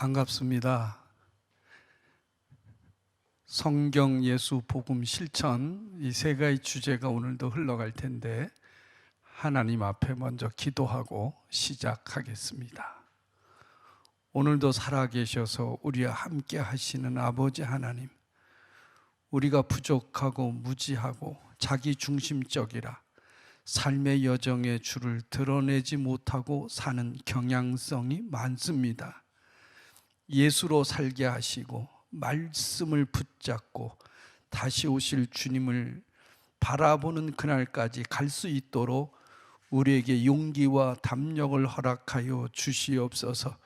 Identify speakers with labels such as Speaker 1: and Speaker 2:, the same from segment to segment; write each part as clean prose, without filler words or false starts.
Speaker 1: 반갑습니다. 성경, 예수, 복음, 실천 이 세 가지 주제가 오늘도 흘러갈 텐데 하나님 앞에 먼저 기도하고 시작하겠습니다. 오늘도 살아계셔서 우리와 함께 하시는 아버지 하나님, 우리가 부족하고 무지하고 자기중심적이라 삶의 여정의 줄을 드러내지 못하고 사는 경향성이 많습니다. 예수로 살게 하시고 말씀을 붙잡고 다시 오실 주님을 바라보는 그날까지 갈 수 있도록 우리에게 용기와 담력을 허락하여 주시옵소서.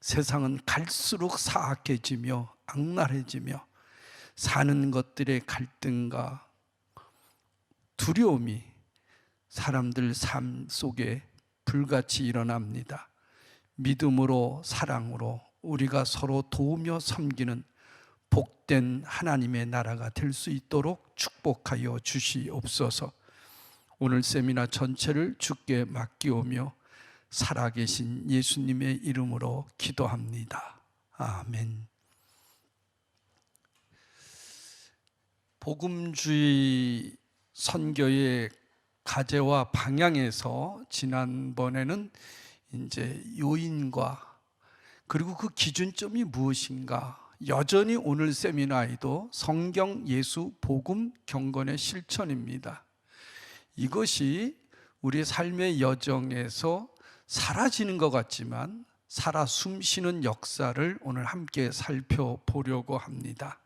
Speaker 1: 세상은 갈수록 사악해지며 악랄해지며 사는 것들의 갈등과 두려움이 사람들 삶 속에 불같이 일어납니다. 믿음으로 사랑으로 우리가 서로 도우며 섬기는 복된 하나님의 나라가 될 수 있도록 축복하여 주시옵소서. 오늘 세미나 전체를 주께 맡기오며 살아계신 예수님의 이름으로 기도합니다. 아멘. 복음주의 선교의 가제와 방향에서 지난번에는 이제 요인과 그리고 그 기준점이 무엇인가, 여전히 오늘 세미나에도 성경, 예수, 복음, 경건의 실천입니다. 이것이 우리 삶의 여정에서 사라지는 것 같지만 살아 숨쉬는 역사를 오늘 함께 살펴보려고 합니다.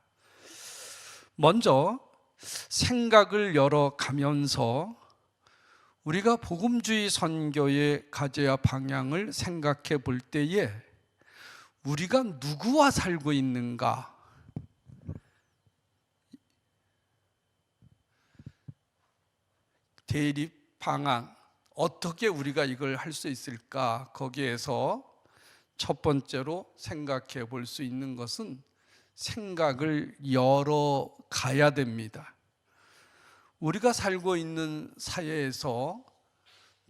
Speaker 1: 먼저 생각을 열어가면서 우리가 복음주의 선교의 가제와 방향을 생각해 볼 때에 우리가 누구와 살고 있는가? 대립 방향, 어떻게 우리가 이걸 할 수 있을까? 거기에서 첫 번째로 생각해 볼 수 있는 것은 생각을 열어 가야 됩니다. 우리가 살고 있는 사회에서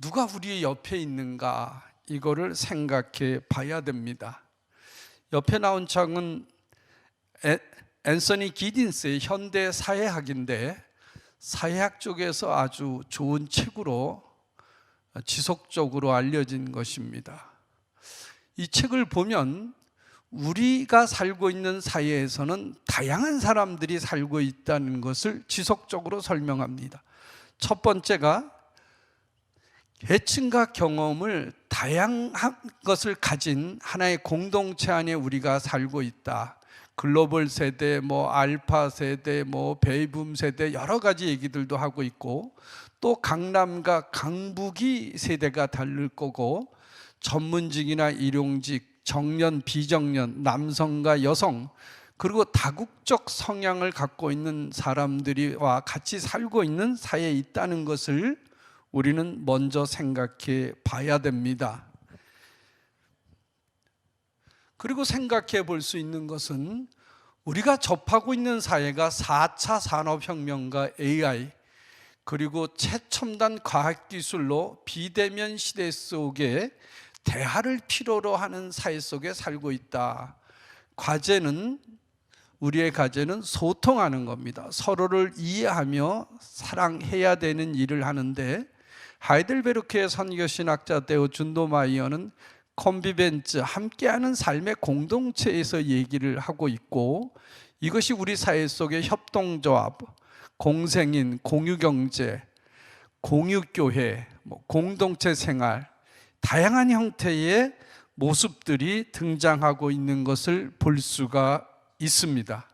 Speaker 1: 누가 우리 옆에 있는가? 이거를 생각해 봐야 됩니다. 옆에 나온 책은 앤서니 기딘스의 현대 사회학인데 사회학 쪽에서 아주 좋은 책으로 지속적으로 알려진 것입니다. 이 책을 보면 우리가 살고 있는 사회에서는 다양한 사람들이 살고 있다는 것을 지속적으로 설명합니다. 첫 번째가 계층과 경험을 다양한 것을 가진 하나의 공동체 안에 우리가 살고 있다. 글로벌 세대, 알파 세대, 베이붐 세대 여러 가지 얘기들도 하고 있고, 또 강남과 강북이 세대가 다를 거고, 전문직이나 일용직, 정년, 비정년, 남성과 여성, 그리고 다국적 성향을 갖고 있는 사람들과 같이 살고 있는 사회에 있다는 것을 우리는 먼저 생각해 봐야 됩니다. 그리고 생각해 볼 수 있는 것은 우리가 접하고 있는 사회가 4차 산업혁명과 AI, 그리고 최첨단 과학기술로 비대면 시대 속에 대화를 필요로 하는 사회 속에 살고 있다. 우리의 과제는 소통하는 겁니다. 서로를 이해하며 사랑해야 되는 일을 하는데, 하이델베르크의 선교신학자 데오 준도마이어는 컨비벤츠, 함께하는 삶의 공동체에서 얘기를 하고 있고, 이것이 우리 사회 속의 협동조합, 공생인, 공유경제, 공유교회, 공동체 생활, 다양한 형태의 모습들이 등장하고 있는 것을 볼 수가 있습니다.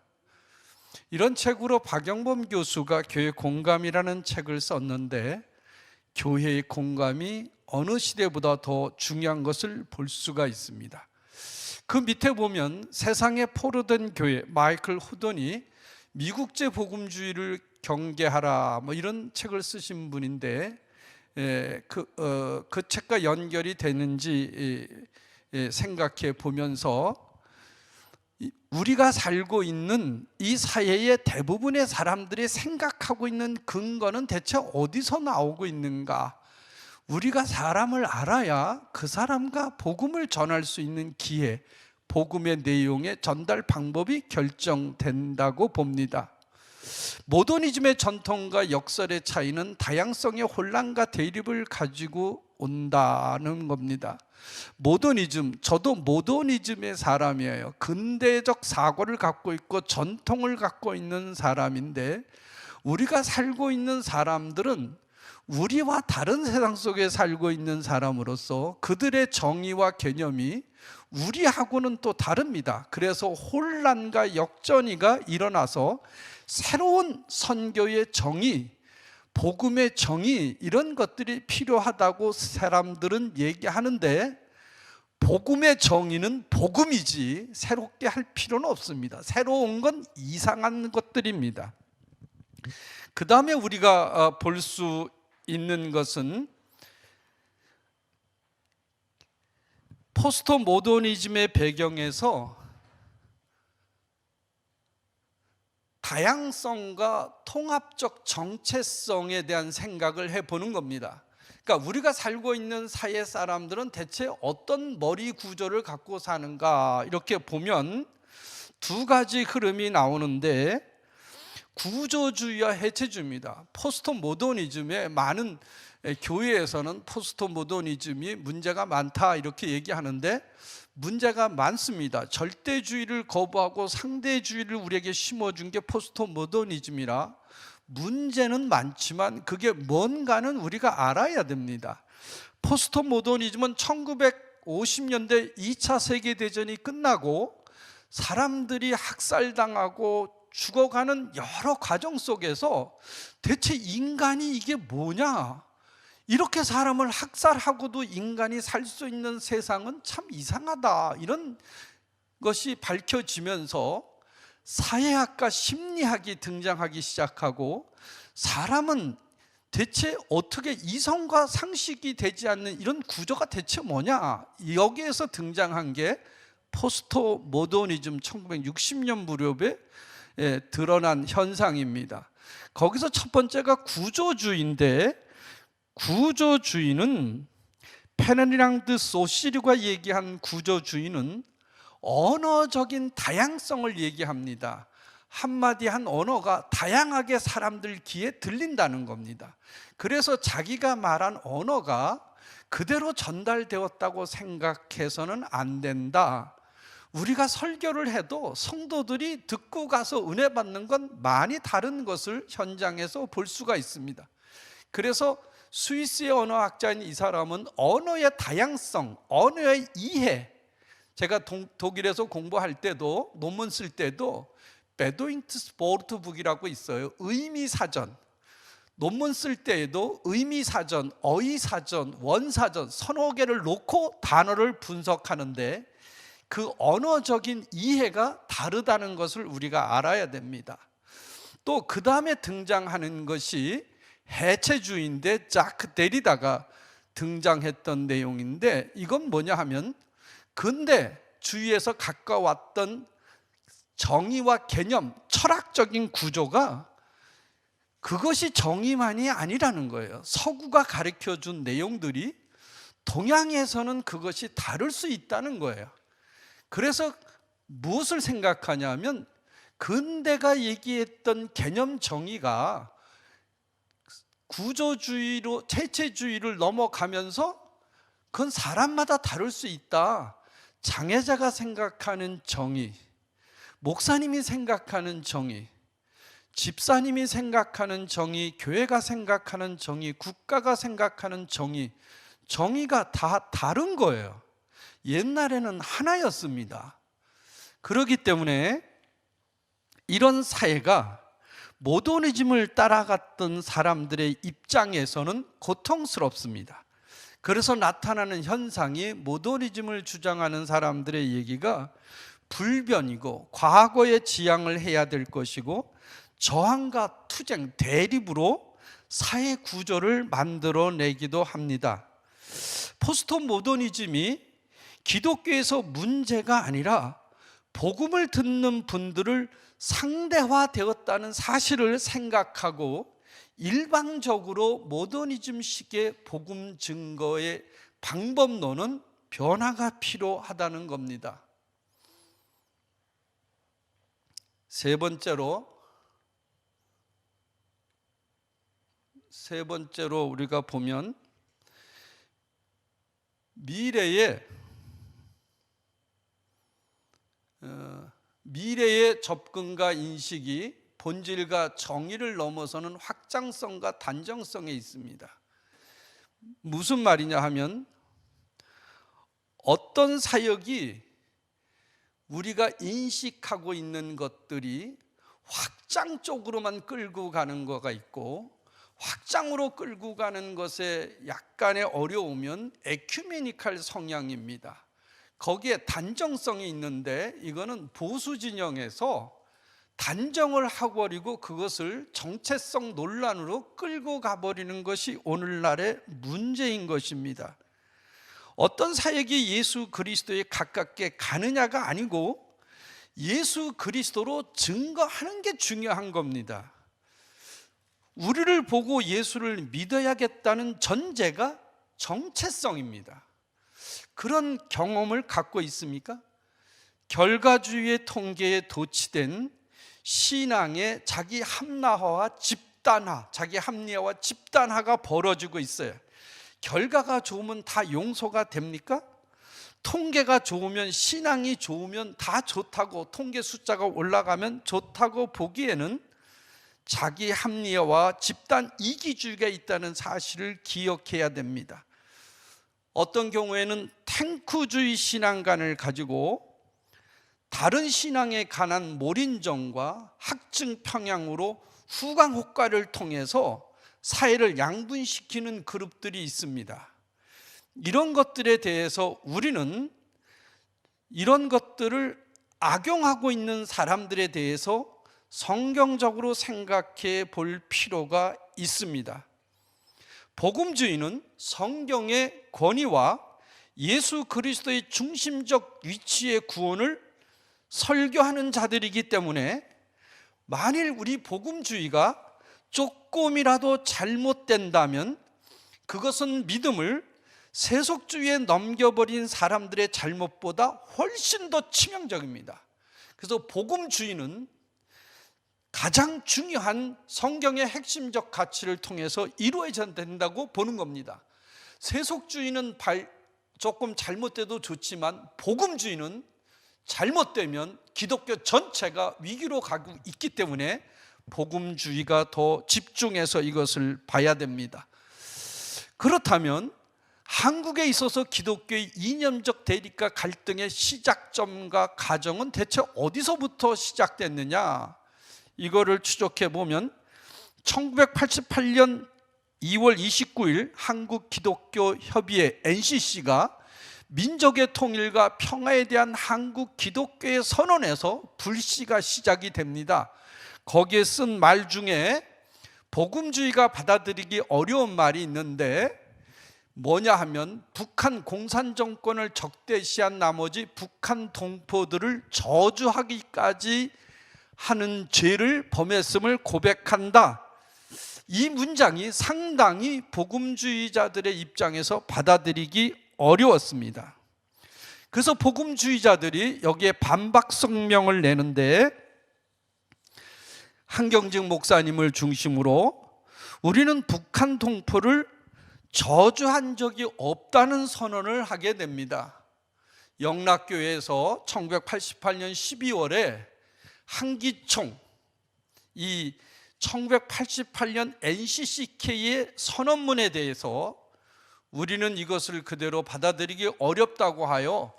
Speaker 1: 이런 책으로 박영범 교수가 교회 공감이라는 책을 썼는데, 교회의 공감이 어느 시대보다 더 중요한 것을 볼 수가 있습니다. 그 밑에 보면 세상에 포로된 교회, 마이클 후던이 미국제 복음주의를 경계하라 이런 책을 쓰신 분인데, 그 책과 연결이 되는지 생각해 보면서 우리가 살고 있는 이 사회의 대부분의 사람들이 생각하고 있는 근거는 대체 어디서 나오고 있는가? 우리가 사람을 알아야 그 사람과 복음을 전할 수 있는 기회, 복음의 내용의 전달 방법이 결정된다고 봅니다. 모더니즘의 전통과 역설의 차이는 다양성의 혼란과 대립을 가지고 온다는 겁니다. 모더니즘, 저도 모더니즘의 사람이에요. 근대적 사고를 갖고 있고 전통을 갖고 있는 사람인데, 우리가 살고 있는 사람들은 우리와 다른 세상 속에 살고 있는 사람으로서 그들의 정의와 개념이 우리하고는 또 다릅니다. 그래서 혼란과 역전이가 일어나서 새로운 선교의 정의, 복음의 정의, 이런 것들이 필요하다고 사람들은 얘기하는데, 복음의 정의는 복음이지 새롭게 할 필요는 없습니다. 새로운 건 이상한 것들입니다. 그 다음에 우리가 볼 수 있는 것은 포스트 모더니즘의 배경에서 다양성과 통합적 정체성에 대한 생각을 해보는 겁니다. 그러니까 우리가 살고 있는 사회 사람들은 대체 어떤 머리 구조를 갖고 사는가, 이렇게 보면 두 가지 흐름이 나오는데, 구조주의와 해체주의입니다. 포스트 모더니즘의 많은 교회에서는 포스트 모더니즘이 문제가 많다 이렇게 얘기하는데, 문제가 많습니다. 절대주의를 거부하고 상대주의를 우리에게 심어준 게 포스트 모더니즘이라 문제는 많지만 그게 뭔가는 우리가 알아야 됩니다. 포스트 모더니즘은 1950년대 2차 세계대전이 끝나고 사람들이 학살당하고 죽어가는 여러 과정 속에서 대체 인간이 이게 뭐냐, 이렇게 사람을 학살하고도 인간이 살 수 있는 세상은 참 이상하다, 이런 것이 밝혀지면서 사회학과 심리학이 등장하기 시작하고, 사람은 대체 어떻게 이성과 상식이 되지 않는 이런 구조가 대체 뭐냐, 여기에서 등장한 게 포스트 모더니즘 1960년 무렵에 드러난 현상입니다. 거기서 첫 번째가 구조주의인데, 구조주의는 페르디낭드 소시르가 얘기한 구조주의는 언어적인 다양성을 얘기합니다. 한마디 한 언어가 다양하게 사람들 귀에 들린다는 겁니다. 그래서 자기가 말한 언어가 그대로 전달되었다고 생각해서는 안 된다. 우리가 설교를 해도 성도들이 듣고 가서 은혜 받는 건 많이 다른 것을 현장에서 볼 수가 있습니다. 그래서 스위스의 언어학자인 이 사람은 언어의 다양성, 언어의 이해, 제가 독일에서 공부할 때도 논문 쓸 때도 베도인트 보르트북이라고 있어요. 의미사전. 논문 쓸 때에도 의미사전, 어휘사전, 원사전 서너 개를 놓고 단어를 분석하는데, 그 언어적인 이해가 다르다는 것을 우리가 알아야 됩니다. 또 그 다음에 등장하는 것이 해체주의인데, 자크 데리다가 등장했던 내용인데, 이건 뭐냐 하면 근대주의에서 가까웠던 정의와 개념, 철학적인 구조가 그것이 정의만이 아니라는 거예요. 서구가 가르쳐준 내용들이 동양에서는 그것이 다를 수 있다는 거예요. 그래서 무엇을 생각하냐면, 근대가 얘기했던 개념 정의가 구조주의로 해체주의를 넘어가면서 그건 사람마다 다를 수 있다. 장애자가 생각하는 정의, 목사님이 생각하는 정의, 집사님이 생각하는 정의, 교회가 생각하는 정의, 국가가 생각하는 정의, 정의가 다 다른 거예요. 옛날에는 하나였습니다. 그렇기 때문에 이런 사회가 모더니즘을 따라갔던 사람들의 입장에서는 고통스럽습니다. 그래서 나타나는 현상이, 모더니즘을 주장하는 사람들의 얘기가 불변이고 과거의 지향을 해야 될 것이고, 저항과 투쟁, 대립으로 사회 구조를 만들어내기도 합니다. 포스트 모더니즘이 기독교에서 문제가 아니라 복음을 듣는 분들을 상대화되었다는 사실을 생각하고, 일방적으로 모더니즘식의 복음 증거의 방법론은 변화가 필요하다는 겁니다. 세 번째로 우리가 보면 미래의 접근과 인식이 본질과 정의를 넘어서는 확장성과 단정성에 있습니다. 무슨 말이냐 하면 어떤 사역이 우리가 인식하고 있는 것들이 확장 쪽으로만 끌고 가는 거가 있고, 확장으로 끌고 가는 것에 약간의 어려우면 에큐메니칼 성향입니다. 거기에 단정성이 있는데 이거는 보수 진영에서 단정을 하고버리고 그것을 정체성 논란으로 끌고 가버리는 것이 오늘날의 문제인 것입니다. 어떤 사역이 예수 그리스도에 가깝게 가느냐가 아니고 예수 그리스도로 증거하는 게 중요한 겁니다. 우리를 보고 예수를 믿어야겠다는 전제가 정체성입니다. 그런 경험을 갖고 있습니까? 결과주의의 통계에 도취된 신앙의 자기 합리화와 집단화가 벌어지고 있어요. 결과가 좋으면 다 용서가 됩니까? 통계가 좋으면, 신앙이 좋으면 다 좋다고, 통계 숫자가 올라가면 좋다고 보기에는 자기 합리화와 집단 이기주의가 있다는 사실을 기억해야 됩니다. 어떤 경우에는 탱크주의 신앙관을 가지고 다른 신앙에 관한 몰인정과 학증 평양으로 후광 효과를 통해서 사회를 양분시키는 그룹들이 있습니다. 이런 것들에 대해서 우리는 이런 것들을 악용하고 있는 사람들에 대해서 성경적으로 생각해 볼 필요가 있습니다. 복음주의는 성경의 권위와 예수 그리스도의 중심적 위치의 구원을 설교하는 자들이기 때문에 만일 우리 복음주의가 조금이라도 잘못된다면 그것은 믿음을 세속주의에 넘겨버린 사람들의 잘못보다 훨씬 더 치명적입니다. 그래서 복음주의는 가장 중요한 성경의 핵심적 가치를 통해서 이루어져야 된다고 보는 겁니다. 세속주의는 조금 잘못돼도 좋지만 복음주의는 잘못되면 기독교 전체가 위기로 가고 있기 때문에 복음주의가 더 집중해서 이것을 봐야 됩니다. 그렇다면 한국에 있어서 기독교의 이념적 대립과 갈등의 시작점과 가정은 대체 어디서부터 시작됐느냐? 이거를 추적해 보면 1988년 2월 29일 한국기독교협의회 NCC가 민족의 통일과 평화에 대한 한국 기독교의 선언에서 불씨가 시작이 됩니다. 거기에 쓴 말 중에 복음주의가 받아들이기 어려운 말이 있는데 뭐냐 하면 북한 공산정권을 적대시한 나머지 북한 동포들을 저주하기까지 하는 죄를 범했음을 고백한다. 이 문장이 상당히 복음주의자들의 입장에서 받아들이기 어려웠습니다. 그래서 복음주의자들이 여기에 반박 성명을 내는데 한경직 목사님을 중심으로 우리는 북한 동포를 저주한 적이 없다는 선언을 하게 됩니다. 영락교회에서 1988년 12월에 한기총, 이 1988년 NCCK의 선언문에 대해서 우리는 이것을 그대로 받아들이기 어렵다고 하여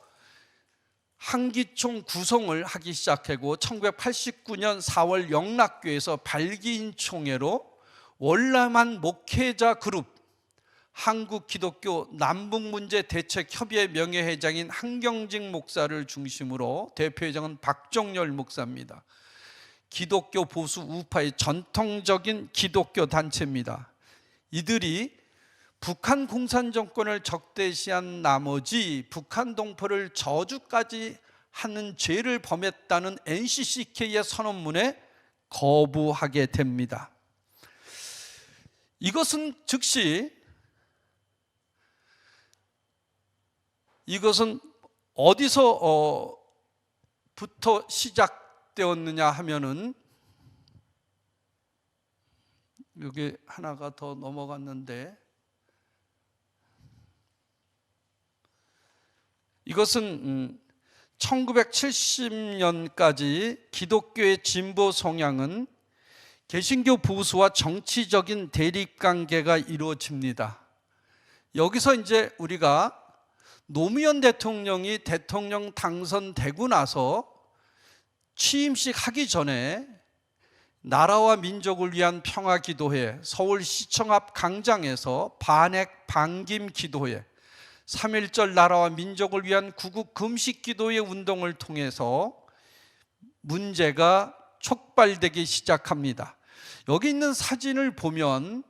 Speaker 1: 한기총 구성을 하기 시작하고 1989년 4월 영락교에서 발기인 총회로 월남한 목회자 그룹 한국기독교 남북문제대책협의회 명예회장인 한경직 목사를 중심으로 대표회장은 박정열 목사입니다. 기독교 보수 우파의 전통적인 기독교 단체입니다. 이들이 북한 공산정권을 적대시한 나머지 북한 동포를 저주까지 하는 죄를 범했다는 NCCK의 선언문에 거부하게 됩니다. 이것은 어디서부터 시작되었느냐 하면은, 여기 하나가 더 넘어갔는데, 이것은 1970년까지 기독교의 진보 성향은 개신교 보수와 정치적인 대립관계가 이루어집니다. 여기서 이제 우리가 노무현 대통령이 대통령 당선되고 나서 취임식 하기 전에 나라와 민족을 위한 평화기도회, 서울시청 앞 광장에서 반핵 반김 기도회, 3.1절 나라와 민족을 위한 구국 금식기도회 운동을 통해서 문제가 촉발되기 시작합니다. 여기 있는 사진을 보면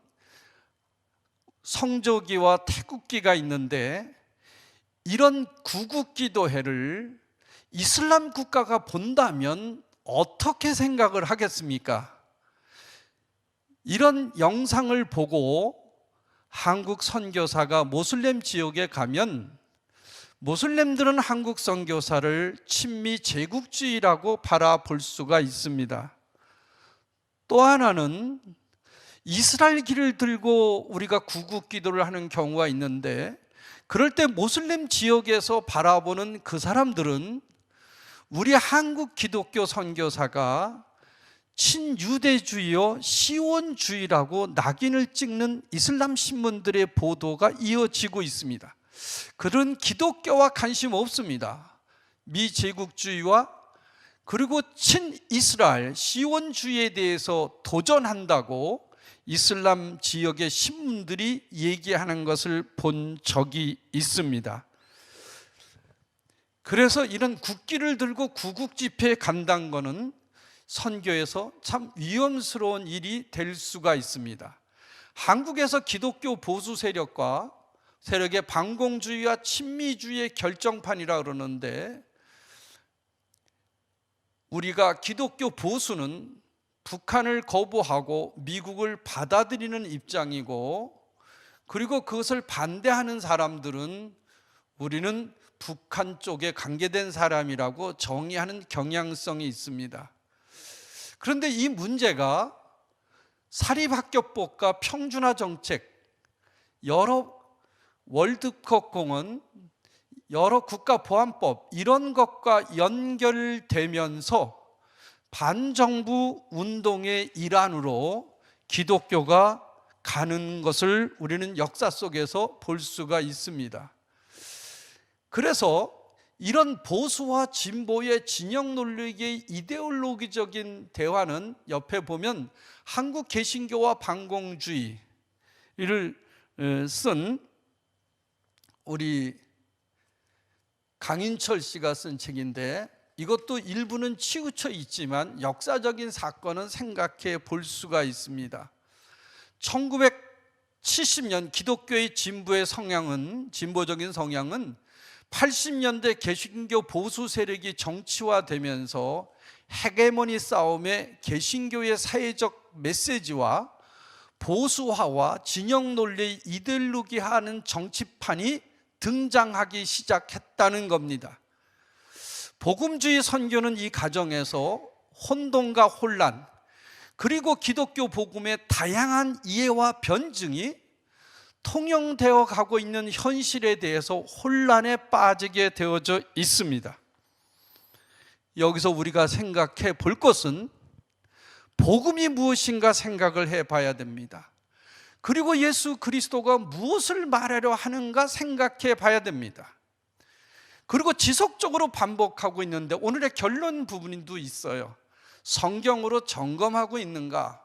Speaker 1: 성조기와 태극기가 있는데, 이런 구국기도회를 이슬람 국가가 본다면 어떻게 생각을 하겠습니까? 이런 영상을 보고 한국 선교사가 모슬렘 지역에 가면 모슬렘들은 한국 선교사를 친미 제국주의라고 바라볼 수가 있습니다. 또 하나는 이스라엘기를 들고 우리가 구국 기도를 하는 경우가 있는데, 그럴 때 모슬렘 지역에서 바라보는 그 사람들은 우리 한국 기독교 선교사가 친유대주의요 시온주의라고 낙인을 찍는 이슬람 신문들의 보도가 이어지고 있습니다. 그런 기독교와 관심 없습니다. 미제국주의와 그리고 친이스라엘 시온주의에 대해서 도전한다고 이슬람 지역의 신문들이 얘기하는 것을 본 적이 있습니다. 그래서 이런 국기를 들고 구국 집회에 간다는 것은 선교에서 참 위험스러운 일이 될 수가 있습니다. 한국에서 기독교 보수 세력의 반공주의와 친미주의의 결정판이라 그러는데, 우리가 기독교 보수는 북한을 거부하고 미국을 받아들이는 입장이고, 그리고 그것을 반대하는 사람들은 우리는 북한 쪽에 관계된 사람이라고 정의하는 경향성이 있습니다. 그런데 이 문제가 사립학교법과 평준화 정책, 여러 월드컵 공헌, 여러 국가보안법 이런 것과 연결되면서 반정부 운동의 일환으로 기독교가 가는 것을 우리는 역사 속에서 볼 수가 있습니다. 그래서 이런 보수와 진보의 진영 논리의 이데올로기적인 대화는 옆에 보면 한국 개신교와 반공주의를 쓴 우리 강인철 씨가 쓴 책인데, 이것도 일부는 치우쳐 있지만 역사적인 사건은 생각해 볼 수가 있습니다. 1970년 기독교의 진보적인 성향은 80년대 개신교 보수 세력이 정치화되면서 헤게모니 싸움에 개신교의 사회적 메시지와 보수화와 진영 논리의 이데올로기화하는 정치판이 등장하기 시작했다는 겁니다. 복음주의 선교는 이 과정에서 혼돈과 혼란, 그리고 기독교 복음의 다양한 이해와 변증이 통용되어 가고 있는 현실에 대해서 혼란에 빠지게 되어져 있습니다. 여기서 우리가 생각해 볼 것은 복음이 무엇인가 생각을 해 봐야 됩니다. 그리고 예수 그리스도가 무엇을 말하려 하는가 생각해 봐야 됩니다. 그리고 지속적으로 반복하고 있는데 오늘의 결론 부분도 있어요. 성경으로 점검하고 있는가?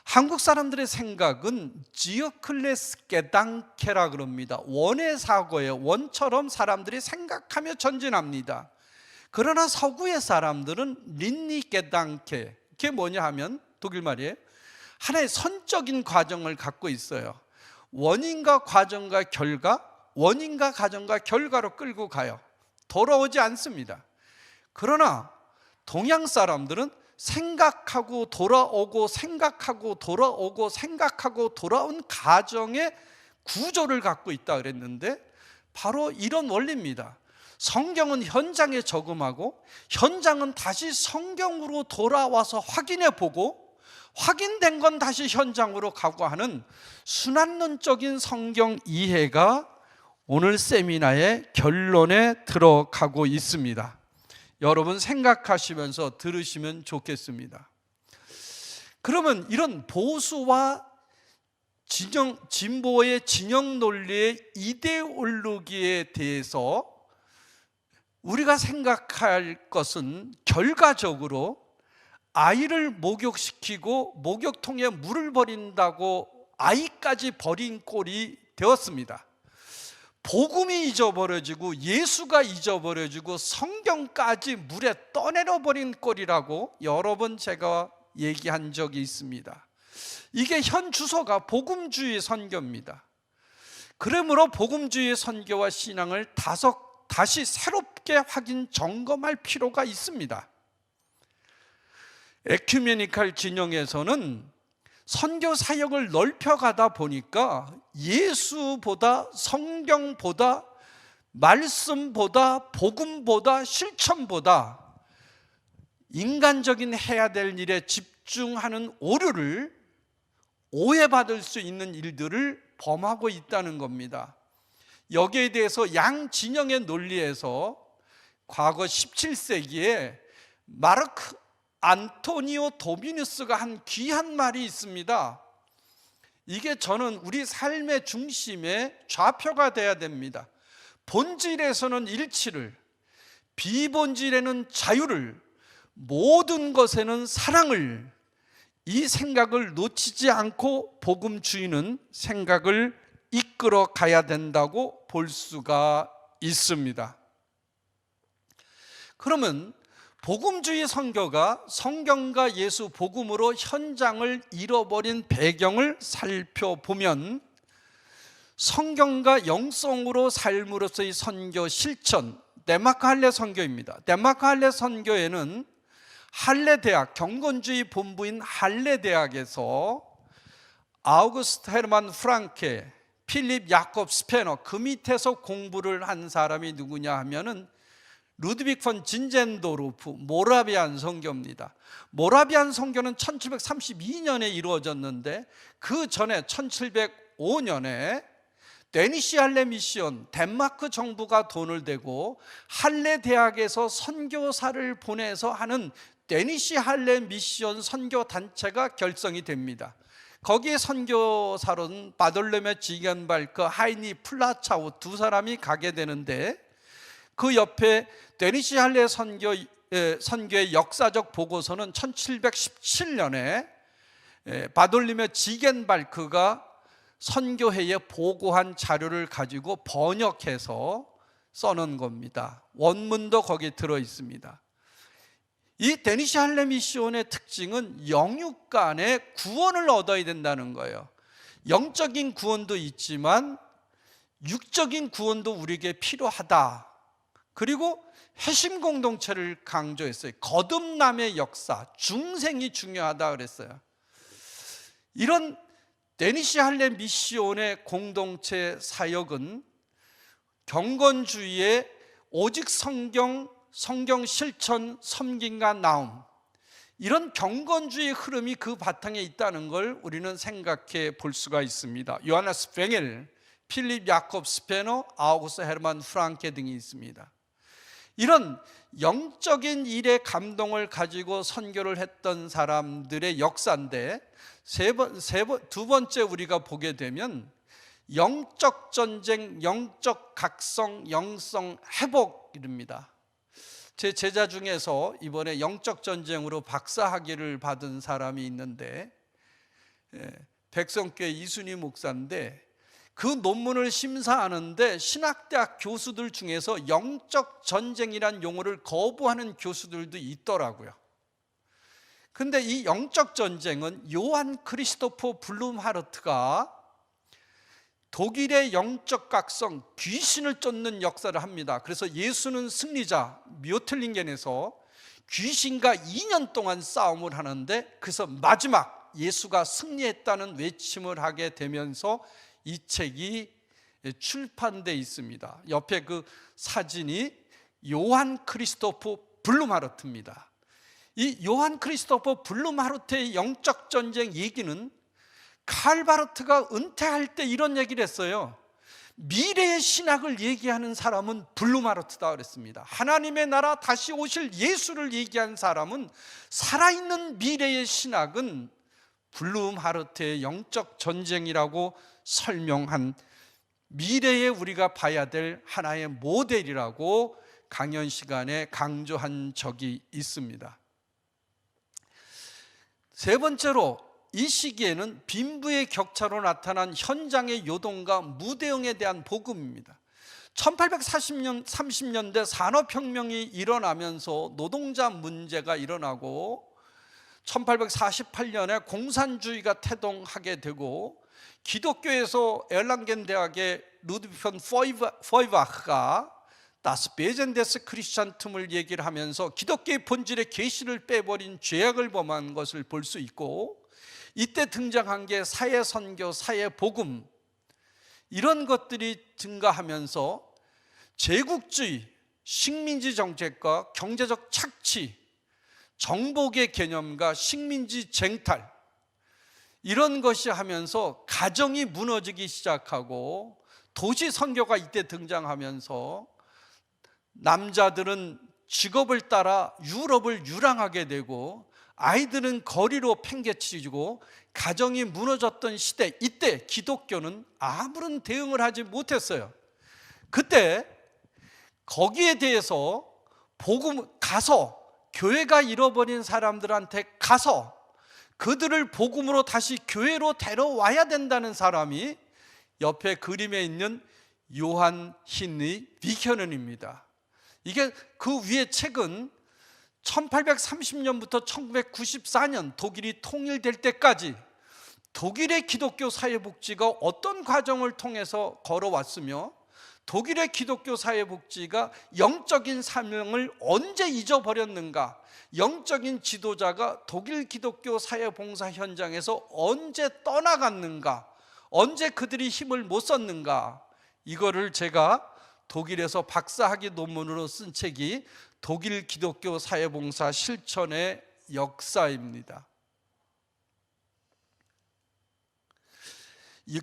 Speaker 1: 한국 사람들의 생각은 지어클레스 게당케라 그럽니다. 원의 사고예요. 원처럼 사람들이 생각하며 전진합니다. 그러나 서구의 사람들은 린니 게당케, 그게 뭐냐 하면 독일 말이에요. 하나의 선적인 과정을 갖고 있어요. 원인과 과정과 결과, 원인과 과정과 결과로 끌고 가요. 돌아오지 않습니다. 그러나 동양 사람들은 생각하고 돌아오고 생각하고 돌아오고 생각하고 돌아온 과정의 구조를 갖고 있다 그랬는데, 바로 이런 원리입니다. 성경은 현장에 저금하고 현장은 다시 성경으로 돌아와서 확인해 보고 확인된 건 다시 현장으로 가고 하는 순환론적인 성경 이해가 오늘 세미나의 결론에 들어가고 있습니다. 여러분 생각하시면서 들으시면 좋겠습니다. 그러면 이런 보수와 진보의 진영 논리의 이데올로기에 대해서 우리가 생각할 것은 결과적으로 아이를 목욕시키고 목욕통에 물을 버린다고 아이까지 버린 꼴이 되었습니다. 복음이 잊어버려지고 예수가 잊어버려지고 성경까지 물에 떠내려 버린 꼴이라고 여러 번 제가 얘기한 적이 있습니다. 이게 현 주소가 복음주의 선교입니다. 그러므로 복음주의 선교와 신앙을 다시 새롭게 확인 점검할 필요가 있습니다. 에큐메니칼 진영에서는 선교 사역을 넓혀가다 보니까 예수보다 성경보다 말씀보다 복음보다 실천보다 인간적인 해야 될 일에 집중하는 오해받을 수 있는 일들을 범하고 있다는 겁니다. 여기에 대해서 양 진영의 논리에서 과거 17세기에 마르크 안토니오 도미누스가 한 귀한 말이 있습니다. 이게 저는 우리 삶의 중심에 좌표가 돼야 됩니다. 본질에서는 일치를, 비본질에는 자유를, 모든 것에는 사랑을, 이 생각을 놓치지 않고 복음주의는 생각을 이끌어 가야 된다고 볼 수가 있습니다. 그러면 복음주의 선교가 성경과 예수 복음으로 현장을 잃어버린 배경을 살펴보면 성경과 영성으로 삶으로서의 선교 실천, 덴마크 할례 선교입니다. 덴마크 할례 선교에는 할례대학, 경건주의 본부인 할례대학에서 아우구스트 헤르만 프랑케, 필립 야콥 스페너, 그 밑에서 공부를 한 사람이 누구냐 하면은 루드빅 폰 진젠도르프 모라비안 선교입니다. 모라비안 선교는 1732년에 이루어졌는데 그 전에 1705년에 데니시 할례 미션, 덴마크 정부가 돈을 대고 할례 대학에서 선교사를 보내서 하는 데니시 할례 미션 선교 단체가 결성이 됩니다. 거기에 선교사로는 바돌레메 지겐발크, 하이니 플라차우 두 사람이 가게 되는데 그 옆에 데니시 할례 선교의 역사적 보고서는 1717년에 바돌레메 지겐발크가 선교회에 보고한 자료를 가지고 번역해서 써놓은 겁니다. 원문도 거기에 들어 있습니다. 이 데니시 할례 미션의 특징은 영육 간의 구원을 얻어야 된다는 거예요. 영적인 구원도 있지만 육적인 구원도 우리에게 필요하다. 그리고 회심 공동체를 강조했어요. 거듭남의 역사, 중생이 중요하다 그랬어요. 이런 데니시 할례 미시온의 공동체 사역은 경건주의의 오직 성경 실천, 섬김과 나움, 이런 경건주의 흐름이 그 바탕에 있다는 걸 우리는 생각해 볼 수가 있습니다. 요하네스 뱅엘, 필립 야콥 스페너, 아우구스트 헤르만 프랑케 등이 있습니다. 이런 영적인 일에 감동을 가지고 선교를 했던 사람들의 역사인데 두 번째 우리가 보게 되면 영적 전쟁, 영적 각성, 영성 회복입니다. 제 제자 중에서 이번에 영적 전쟁으로 박사학위를 받은 사람이 있는데 백성교회 이순희 목사인데 그 논문을 심사하는데 신학대학 교수들 중에서 영적 전쟁이란 용어를 거부하는 교수들도 있더라고요. 근데 이 영적 전쟁은 요한 크리스토퍼 블룸하르트가 독일의 영적 각성, 귀신을 쫓는 역사를 합니다. 그래서 예수는 승리자, 묘틀링겐에서 귀신과 2년 동안 싸움을 하는데 그래서 마지막 예수가 승리했다는 외침을 하게 되면서 이 책이 출판되어 있습니다. 옆에 그 사진이 요한 크리스토프 블룸하르트입니다. 이 요한 크리스토프 블룸하르트의 영적 전쟁 얘기는 칼 바르트가 은퇴할 때 이런 얘기를 했어요. 미래의 신학을 얘기하는 사람은 블룸하르트다 그랬습니다. 하나님의 나라 다시 오실 예수를 얘기한 사람은, 살아있는 미래의 신학은 블룸하르트의 영적 전쟁이라고 설명한, 미래에 우리가 봐야 될 하나의 모델이라고 강연 시간에 강조한 적이 있습니다. 세 번째로, 이 시기에는 빈부의 격차로 나타난 현장의 요동과 무대응에 대한 복음입니다. 1830년대 산업혁명이 일어나면서 노동자 문제가 일어나고 1848년에 공산주의가 태동하게 되고, 기독교에서 에르랑겐 대학의 루드비히 폰 포이바흐가 Das Wesen des Christentum을 얘기를 하면서 기독교의 본질의 계시를 빼버린 죄악을 범한 것을 볼 수 있고, 이때 등장한 게 사회선교, 사회복음, 이런 것들이 증가하면서 제국주의, 식민지 정책과 경제적 착취, 정복의 개념과 식민지 쟁탈, 이런 것이 하면서 가정이 무너지기 시작하고, 도시 선교가 이때 등장하면서 남자들은 직업을 따라 유럽을 유랑하게 되고, 아이들은 거리로 팽개치고 가정이 무너졌던 시대, 이때 기독교는 아무런 대응을 하지 못했어요. 그때 거기에 대해서 가서 교회가 잃어버린 사람들한테 가서 그들을 복음으로 다시 교회로 데려와야 된다는 사람이 옆에 그림에 있는 요한 힌리 비켜넌입니다. 이게 그 위에 책은 1830년부터 1994년 독일이 통일될 때까지 독일의 기독교 사회복지가 어떤 과정을 통해서 걸어왔으며, 독일의 기독교 사회복지가 영적인 사명을 언제 잊어버렸는가, 영적인 지도자가 독일 기독교 사회봉사 현장에서 언제 떠나갔는가, 언제 그들이 힘을 못 썼는가, 이거를 제가 독일에서 박사학위 논문으로 쓴 책이 독일 기독교 사회봉사 실천의 역사입니다.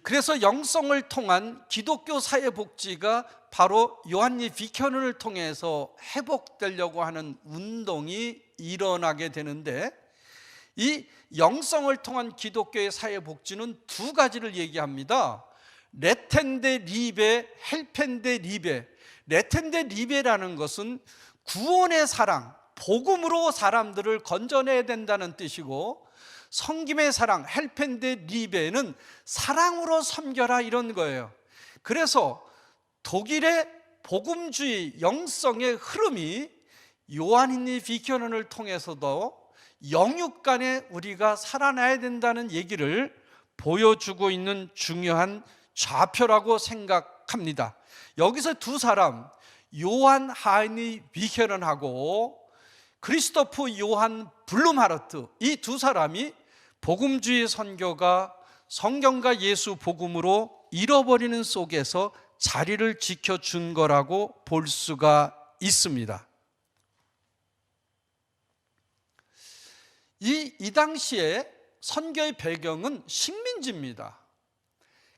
Speaker 1: 그래서 영성을 통한 기독교 사회복지가 바로 요한리 비켜넌을 통해서 회복되려고 하는 운동이 일어나게 되는데, 이 영성을 통한 기독교의 사회복지는 두 가지를 얘기합니다. 레텐데 리베, 헬펜데 리베. 레텐데 리베라는 것은 구원의 사랑, 복음으로 사람들을 건져내야 된다는 뜻이고, 섬김의 사랑, 헬펜데 리베는 사랑으로 섬겨라, 이런 거예요. 그래서 독일의 복음주의 영성의 흐름이 요한리 비켜넌을 통해서도 영육 간에 우리가 살아나야 된다는 얘기를 보여주고 있는 중요한 좌표라고 생각합니다. 여기서 두 사람, 요한 하인리 비켜넌하고 크리스토프 요한 블룸하르트, 이 두 사람이 복음주의 선교가 성경과 예수 복음으로 잃어버리는 속에서 자리를 지켜준 거라고 볼 수가 있습니다. 이 당시에 선교의 배경은 식민지입니다.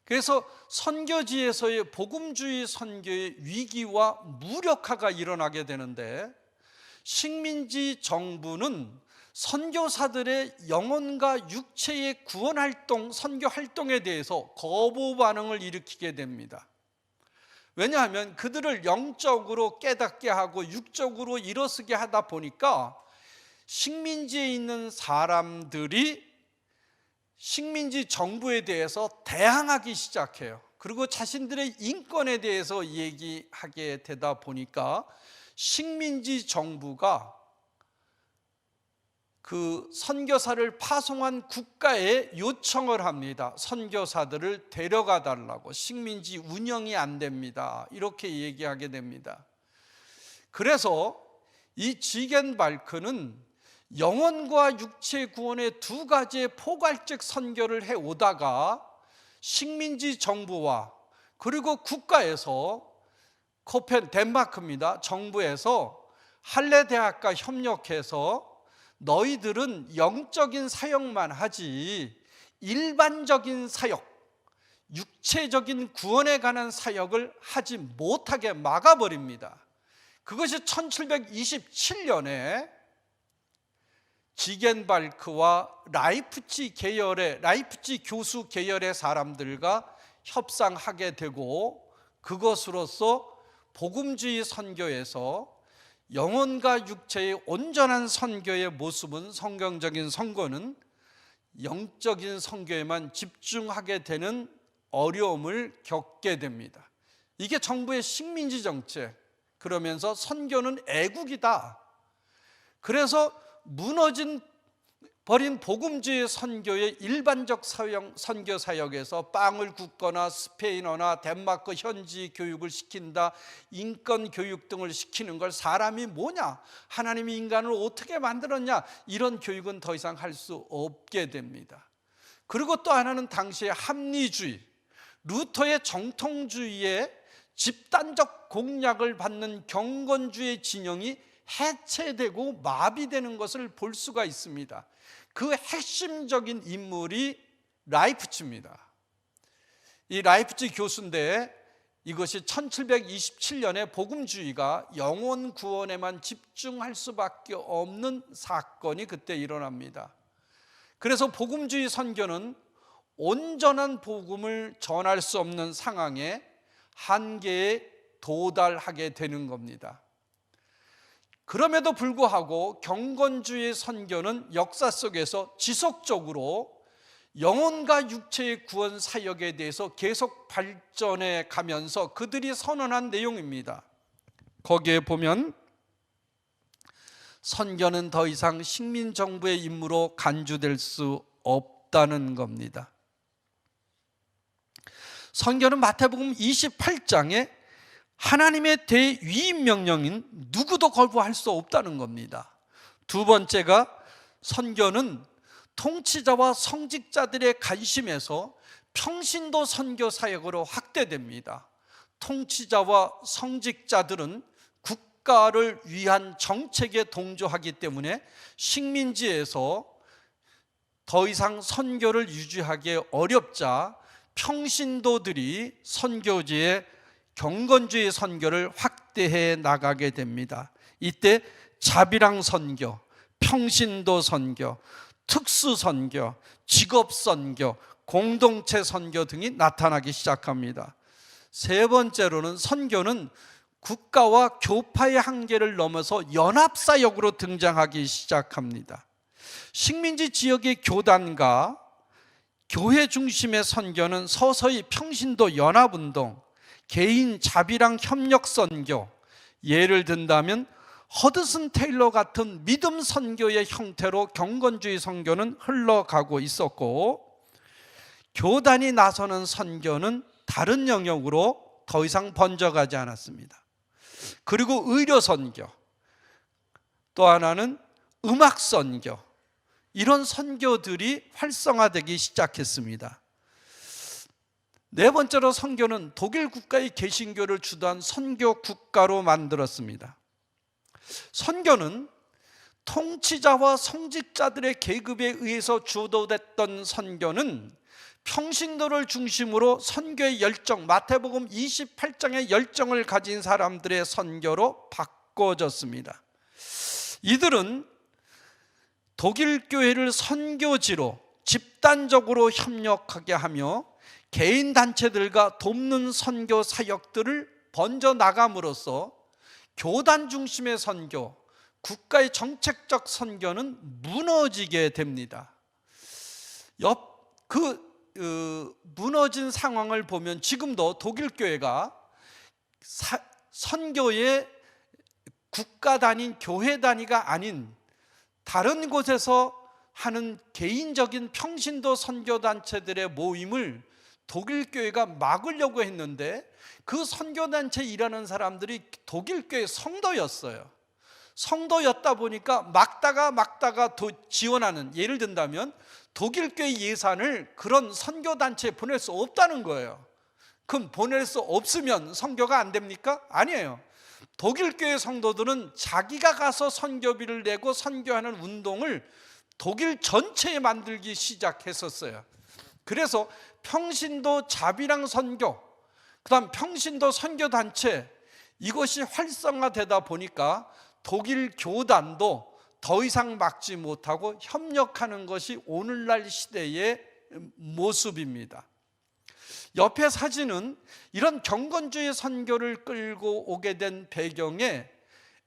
Speaker 1: 그래서 선교지에서의 복음주의 선교의 위기와 무력화가 일어나게 되는데, 식민지 정부는 선교사들의 영혼과 육체의 구원 활동, 선교 활동에 대해서 거부 반응을 일으키게 됩니다. 왜냐하면 그들을 영적으로 깨닫게 하고 육적으로 일어서게 하다 보니까 식민지에 있는 사람들이 식민지 정부에 대해서 대항하기 시작해요. 그리고 자신들의 인권에 대해서 얘기하게 되다 보니까 식민지 정부가 그 선교사를 파송한 국가에 요청을 합니다. 선교사들을 데려가 달라고, 식민지 운영이 안 됩니다, 이렇게 얘기하게 됩니다. 그래서 이 지겐발크는 영혼과 육체 구원의 두 가지의 포괄적 선교를 해오다가 식민지 정부와 그리고 국가에서 덴마크입니다. 정부에서 할레 대학과 협력해서 너희들은 영적인 사역만 하지 일반적인 사역, 육체적인 구원에 관한 사역을 하지 못하게 막아버립니다. 그것이 1727년에 지겐발크와 라이프치 교수 계열의 사람들과 협상하게 되고, 그것으로서 복음주의 선교에서 영혼과 육체의 온전한 선교의 모습은, 성경적인 선교는 영적인 선교에만 집중하게 되는 어려움을 겪게 됩니다. 이게 정부의 식민지 정책, 그러면서 선교는 애국이다. 그래서 버린 복음주의 선교의 일반적 선교 사역에서 빵을 굽거나 스페인어나 덴마크 현지 교육을 시킨다, 인권 교육 등을 시키는 걸 사람이 뭐냐, 하나님이 인간을 어떻게 만들었냐, 이런 교육은 더 이상 할 수 없게 됩니다. 그리고 또 하나는 당시의 합리주의, 루터의 정통주의에 집단적 공략을 받는 경건주의 진영이 해체되고 마비되는 것을 볼 수가 있습니다. 그 핵심적인 인물이 라이프치입니다. 이 라이프치 교수인데, 이것이 1727년에 복음주의가 영혼 구원에만 집중할 수밖에 없는 사건이 그때 일어납니다. 그래서 복음주의 선교는 온전한 복음을 전할 수 없는 상황에 한계에 도달하게 되는 겁니다. 그럼에도 불구하고 경건주의 선교는 역사 속에서 지속적으로 영혼과 육체의 구원 사역에 대해서 계속 발전해 가면서 그들이 선언한 내용입니다. 거기에 보면 선교는 더 이상 식민정부의 임무로 간주될 수 없다는 겁니다. 선교는 마태복음 28장에 하나님의 대위임 명령인 누구도 거부할 수 없다는 겁니다. 두 번째가, 선교는 통치자와 성직자들의 관심에서 평신도 선교 사역으로 확대됩니다. 통치자와 성직자들은 국가를 위한 정책에 동조하기 때문에 식민지에서 더 이상 선교를 유지하기 어렵자 평신도들이 선교지에 경건주의 선교를 확대해 나가게 됩니다. 이때 자비랑 선교, 평신도 선교, 특수 선교, 직업 선교, 공동체 선교 등이 나타나기 시작합니다. 세 번째로는 선교는 국가와 교파의 한계를 넘어서 연합사역으로 등장하기 시작합니다. 식민지 지역의 교단과 교회 중심의 선교는 서서히 평신도 연합운동, 개인 자비랑 협력 선교, 예를 든다면 허드슨 테일러 같은 믿음 선교의 형태로 경건주의 선교는 흘러가고 있었고, 교단이 나서는 선교는 다른 영역으로 더 이상 번져가지 않았습니다. 그리고 의료 선교, 또 하나는 음악 선교, 이런 선교들이 활성화되기 시작했습니다. 네 번째로 선교는 독일 국가의 개신교를 주도한 선교 국가로 만들었습니다. 선교는 통치자와 성직자들의 계급에 의해서 주도됐던 선교는 평신도를 중심으로 선교의 열정, 마태복음 28장의 열정을 가진 사람들의 선교로 바꿔졌습니다. 이들은 독일 교회를 선교지로 집단적으로 협력하게 하며 개인 단체들과 돕는 선교 사역들을 번져 나감으로써 교단 중심의 선교, 국가의 정책적 선교는 무너지게 됩니다. 무너진 상황을 보면 지금도 독일 교회가 선교의 국가 단위, 교회 단위가 아닌 다른 곳에서 하는 개인적인 평신도 선교단체들의 모임을 독일 교회가 막으려고 했는데, 그 선교단체에 일하는 사람들이 독일 교회 성도였어요. 성도였다 보니까 막다가 지원하는, 예를 든다면 독일 교회 예산을 그런 선교단체에 보낼 수 없다는 거예요. 그럼 보낼 수 없으면 선교가 안 됩니까? 아니에요. 독일 교회 성도들은 자기가 가서 선교비를 내고 선교하는 운동을 독일 전체에 만들기 시작했었어요. 그래서 평신도 자비랑 선교, 그다음 평신도 선교단체, 이것이 활성화되다 보니까 독일 교단도 더 이상 막지 못하고 협력하는 것이 오늘날 시대의 모습입니다. 옆에 사진은 이런 경건주의 선교를 끌고 오게 된 배경에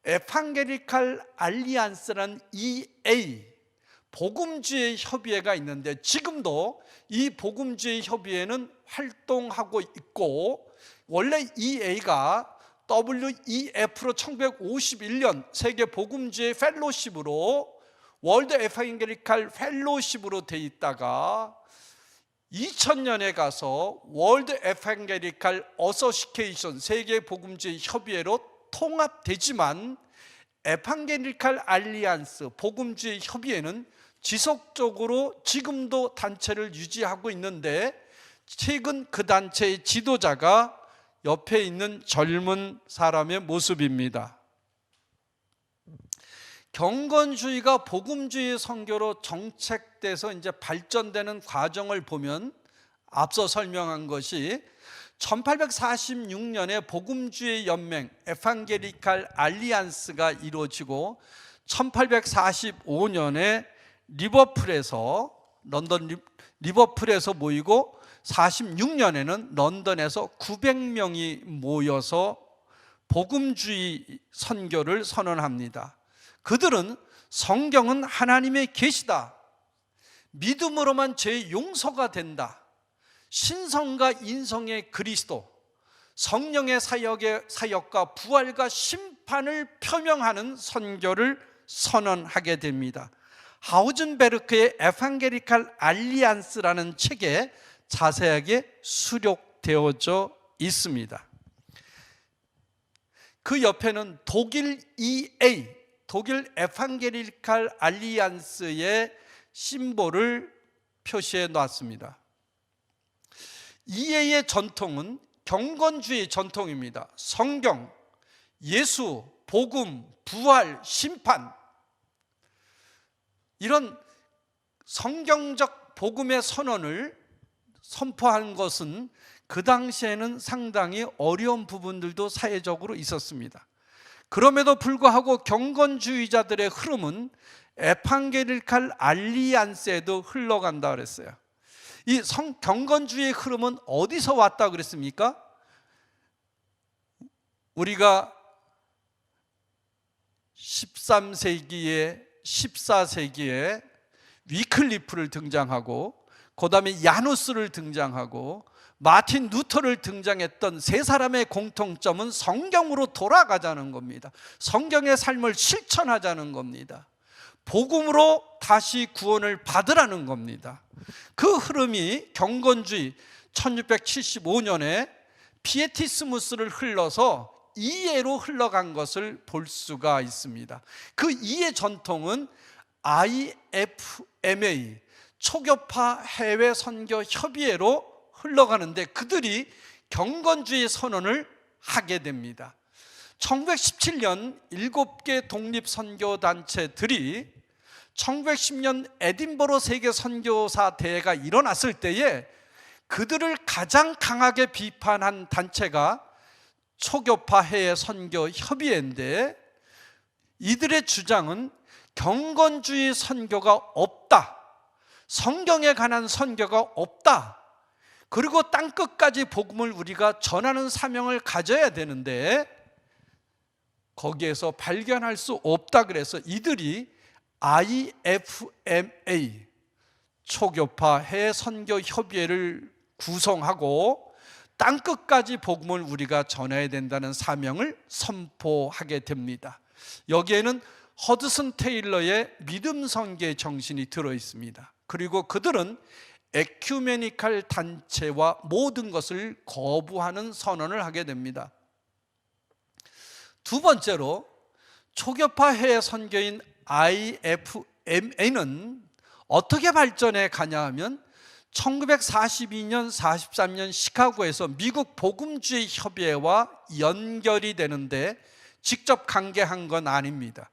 Speaker 1: 에반게리칼 알리안스라는 EA, 복음주의 협의회가 있는데 지금도 이 복음주의 협의회는 활동하고 있고, 원래 EA가 WEF로 1951년 세계 복음주의 펠로십으로 월드 에반게리칼 펠로십으로 돼 있다가 2000년에 가서 월드 에반게리칼 어소시케이션 세계 복음주의 협의회로 통합되지만 에반게리칼 알리안스 복음주의 협의회는 지속적으로 지금도 단체를 유지하고 있는데, 최근 그 단체의 지도자가 옆에 있는 젊은 사람의 모습입니다. 경건주의가 복음주의 선교로 정책돼서 이제 발전되는 과정을 보면 앞서 설명한 것이 1846년에 복음주의 연맹 에반게리칼 알리안스가 이루어지고 1845년에 런던 리버풀에서 모이고 46년에는 런던에서 900명이 모여서 복음주의 선교를 선언합니다. 그들은 성경은 하나님의 계시다, 믿음으로만 죄 용서가 된다, 신성과 인성의 그리스도, 성령의 사역과 부활과 심판을 표명하는 선교를 선언하게 됩니다. 하우즌베르크의 에반게리칼 알리안스라는 책에 자세하게 수록되어져 있습니다. 그 옆에는 독일 EA, 독일 에반게리칼 알리안스의 심볼을 표시해 놨습니다. EA의 전통은 경건주의 전통입니다. 성경, 예수, 복음, 부활, 심판, 이런 성경적 복음의 선언을 선포한 것은 그 당시에는 상당히 어려운 부분들도 사회적으로 있었습니다. 그럼에도 불구하고 경건주의자들의 흐름은 에반게리칼 알리안스에도 흘러간다 그랬어요. 이 경건주의의 흐름은 어디서 왔다 그랬습니까? 우리가 13세기에 14세기에 위클리프를 등장하고, 그 다음에 야누스를 등장하고, 마틴 루터를 등장했던 세 사람의 공통점은 성경으로 돌아가자는 겁니다. 성경의 삶을 실천하자는 겁니다. 복음으로 다시 구원을 받으라는 겁니다. 그 흐름이 경건주의 1675년에 피에티스무스를 흘러서 이해로 흘러간 것을 볼 수가 있습니다. 그 이해 전통은 IFMA, 초교파 해외 선교 협의회로 흘러가는데 그들이 경건주의 선언을 하게 됩니다. 1917년 7개 독립선교단체들이 1910년 에딘버러 세계선교사 대회가 일어났을 때에 그들을 가장 강하게 비판한 단체가 초교파 해외 선교 협의회인데, 이들의 주장은 경건주의 선교가 없다, 성경에 관한 선교가 없다, 그리고 땅끝까지 복음을 우리가 전하는 사명을 가져야 되는데 거기에서 발견할 수 없다 그래서 이들이 IFMA, 초교파 해외 선교 협의회를 구성하고 땅끝까지 복음을 우리가 전해야 된다는 사명을 선포하게 됩니다. 여기에는 허드슨 테일러의 믿음 선교의 정신이 들어 있습니다. 그리고 그들은 에큐메니칼 단체와 모든 것을 거부하는 선언을 하게 됩니다. 두 번째로 초교파 해외 선교인 IFMA는 어떻게 발전해 가냐 하면 1942년, 43년 시카고에서 미국 복음주의 협의회와 연결이 되는데 직접 관계한 건 아닙니다.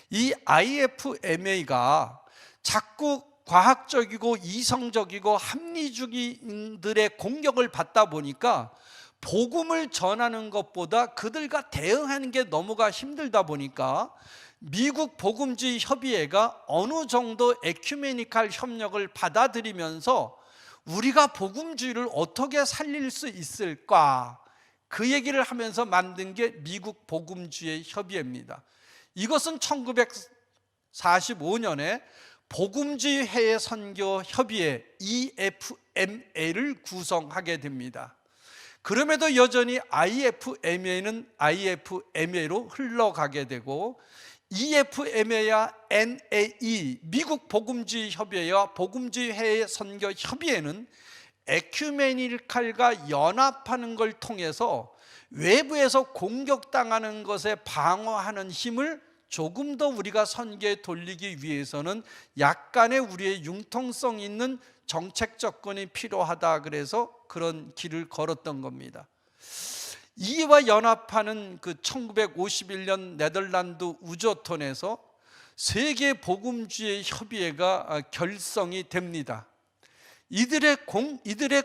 Speaker 1: 이 IFMA가 자꾸 과학적이고 이성적이고 합리주의인들의 공격을 받다 보니까 복음을 전하는 것보다 그들과 대응하는 게 너무가 힘들다 보니까 미국 복음주의 협의회가 어느 정도 에큐메니칼 협력을 받아들이면서 우리가 복음주의를 어떻게 살릴 수 있을까, 그 얘기를 하면서 만든 게 미국 복음주의 협의회입니다. 이것은 1945년에 복음주의 해외 선교 협의회 EFMA를 구성하게 됩니다. 그럼에도 여전히 IFMA는 IFMA로 흘러가게 되고 EFMA와 NAE 미국 복음주의 협의회와 복음주의 해외 선교 협의회는 에큐메니칼과 연합하는 걸 통해서 외부에서 공격당하는 것에 방어하는 힘을 조금 더 우리가 선교에 돌리기 위해서는 약간의 우리의 융통성 있는 정책 접근이 필요하다, 그래서 그런 길을 걸었던 겁니다. 이와 연합하는 그 1951년 네덜란드 우조톤에서 세계 복음주의 협의회가 결성이 됩니다. 이들의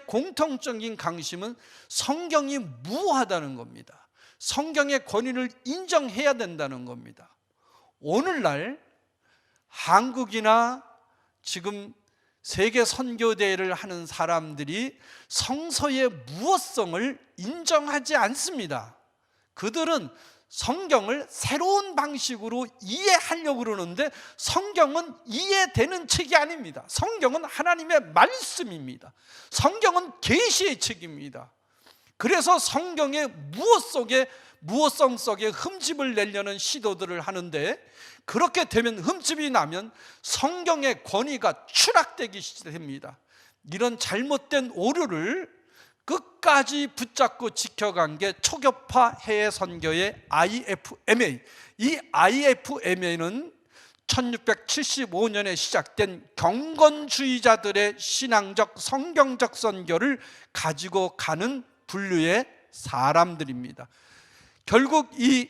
Speaker 1: 공통적인 강심은 성경이 무하다는 겁니다. 성경의 권위를 인정해야 된다는 겁니다. 오늘날 한국이나 지금 세계 선교대회를 하는 사람들이 성서의 무어성을 인정하지 않습니다. 그들은 성경을 새로운 방식으로 이해하려고 그러는데 성경은 이해되는 책이 아닙니다. 성경은 하나님의 말씀입니다. 성경은 계시의 책입니다. 그래서 성경의 무어성 속에 흠집을 내려는 시도들을 하는데, 그렇게 되면 흠집이 나면 성경의 권위가 추락되기 시작됩니다. 이런 잘못된 오류를 끝까지 붙잡고 지켜간 게 초교파 해외 선교의 IFMA. 이 IFMA는 1675년에 시작된 경건주의자들의 신앙적 성경적 선교를 가지고 가는 분류의 사람들입니다. 결국 이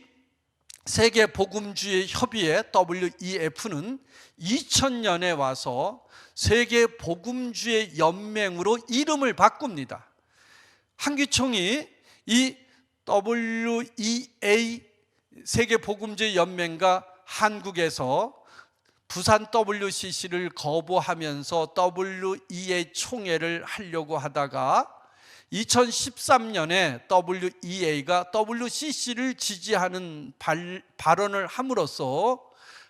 Speaker 1: 세계 복음주의 협의회 WEF는 2000년에 와서 세계 복음주의 연맹으로 이름을 바꿉니다. 한기총이 이 WEA 세계 복음주의 연맹과 한국에서 부산 WCC를 거부하면서 WEA 총회를 하려고 하다가 2013년에 WEA가 WCC를 지지하는 발언을 함으로써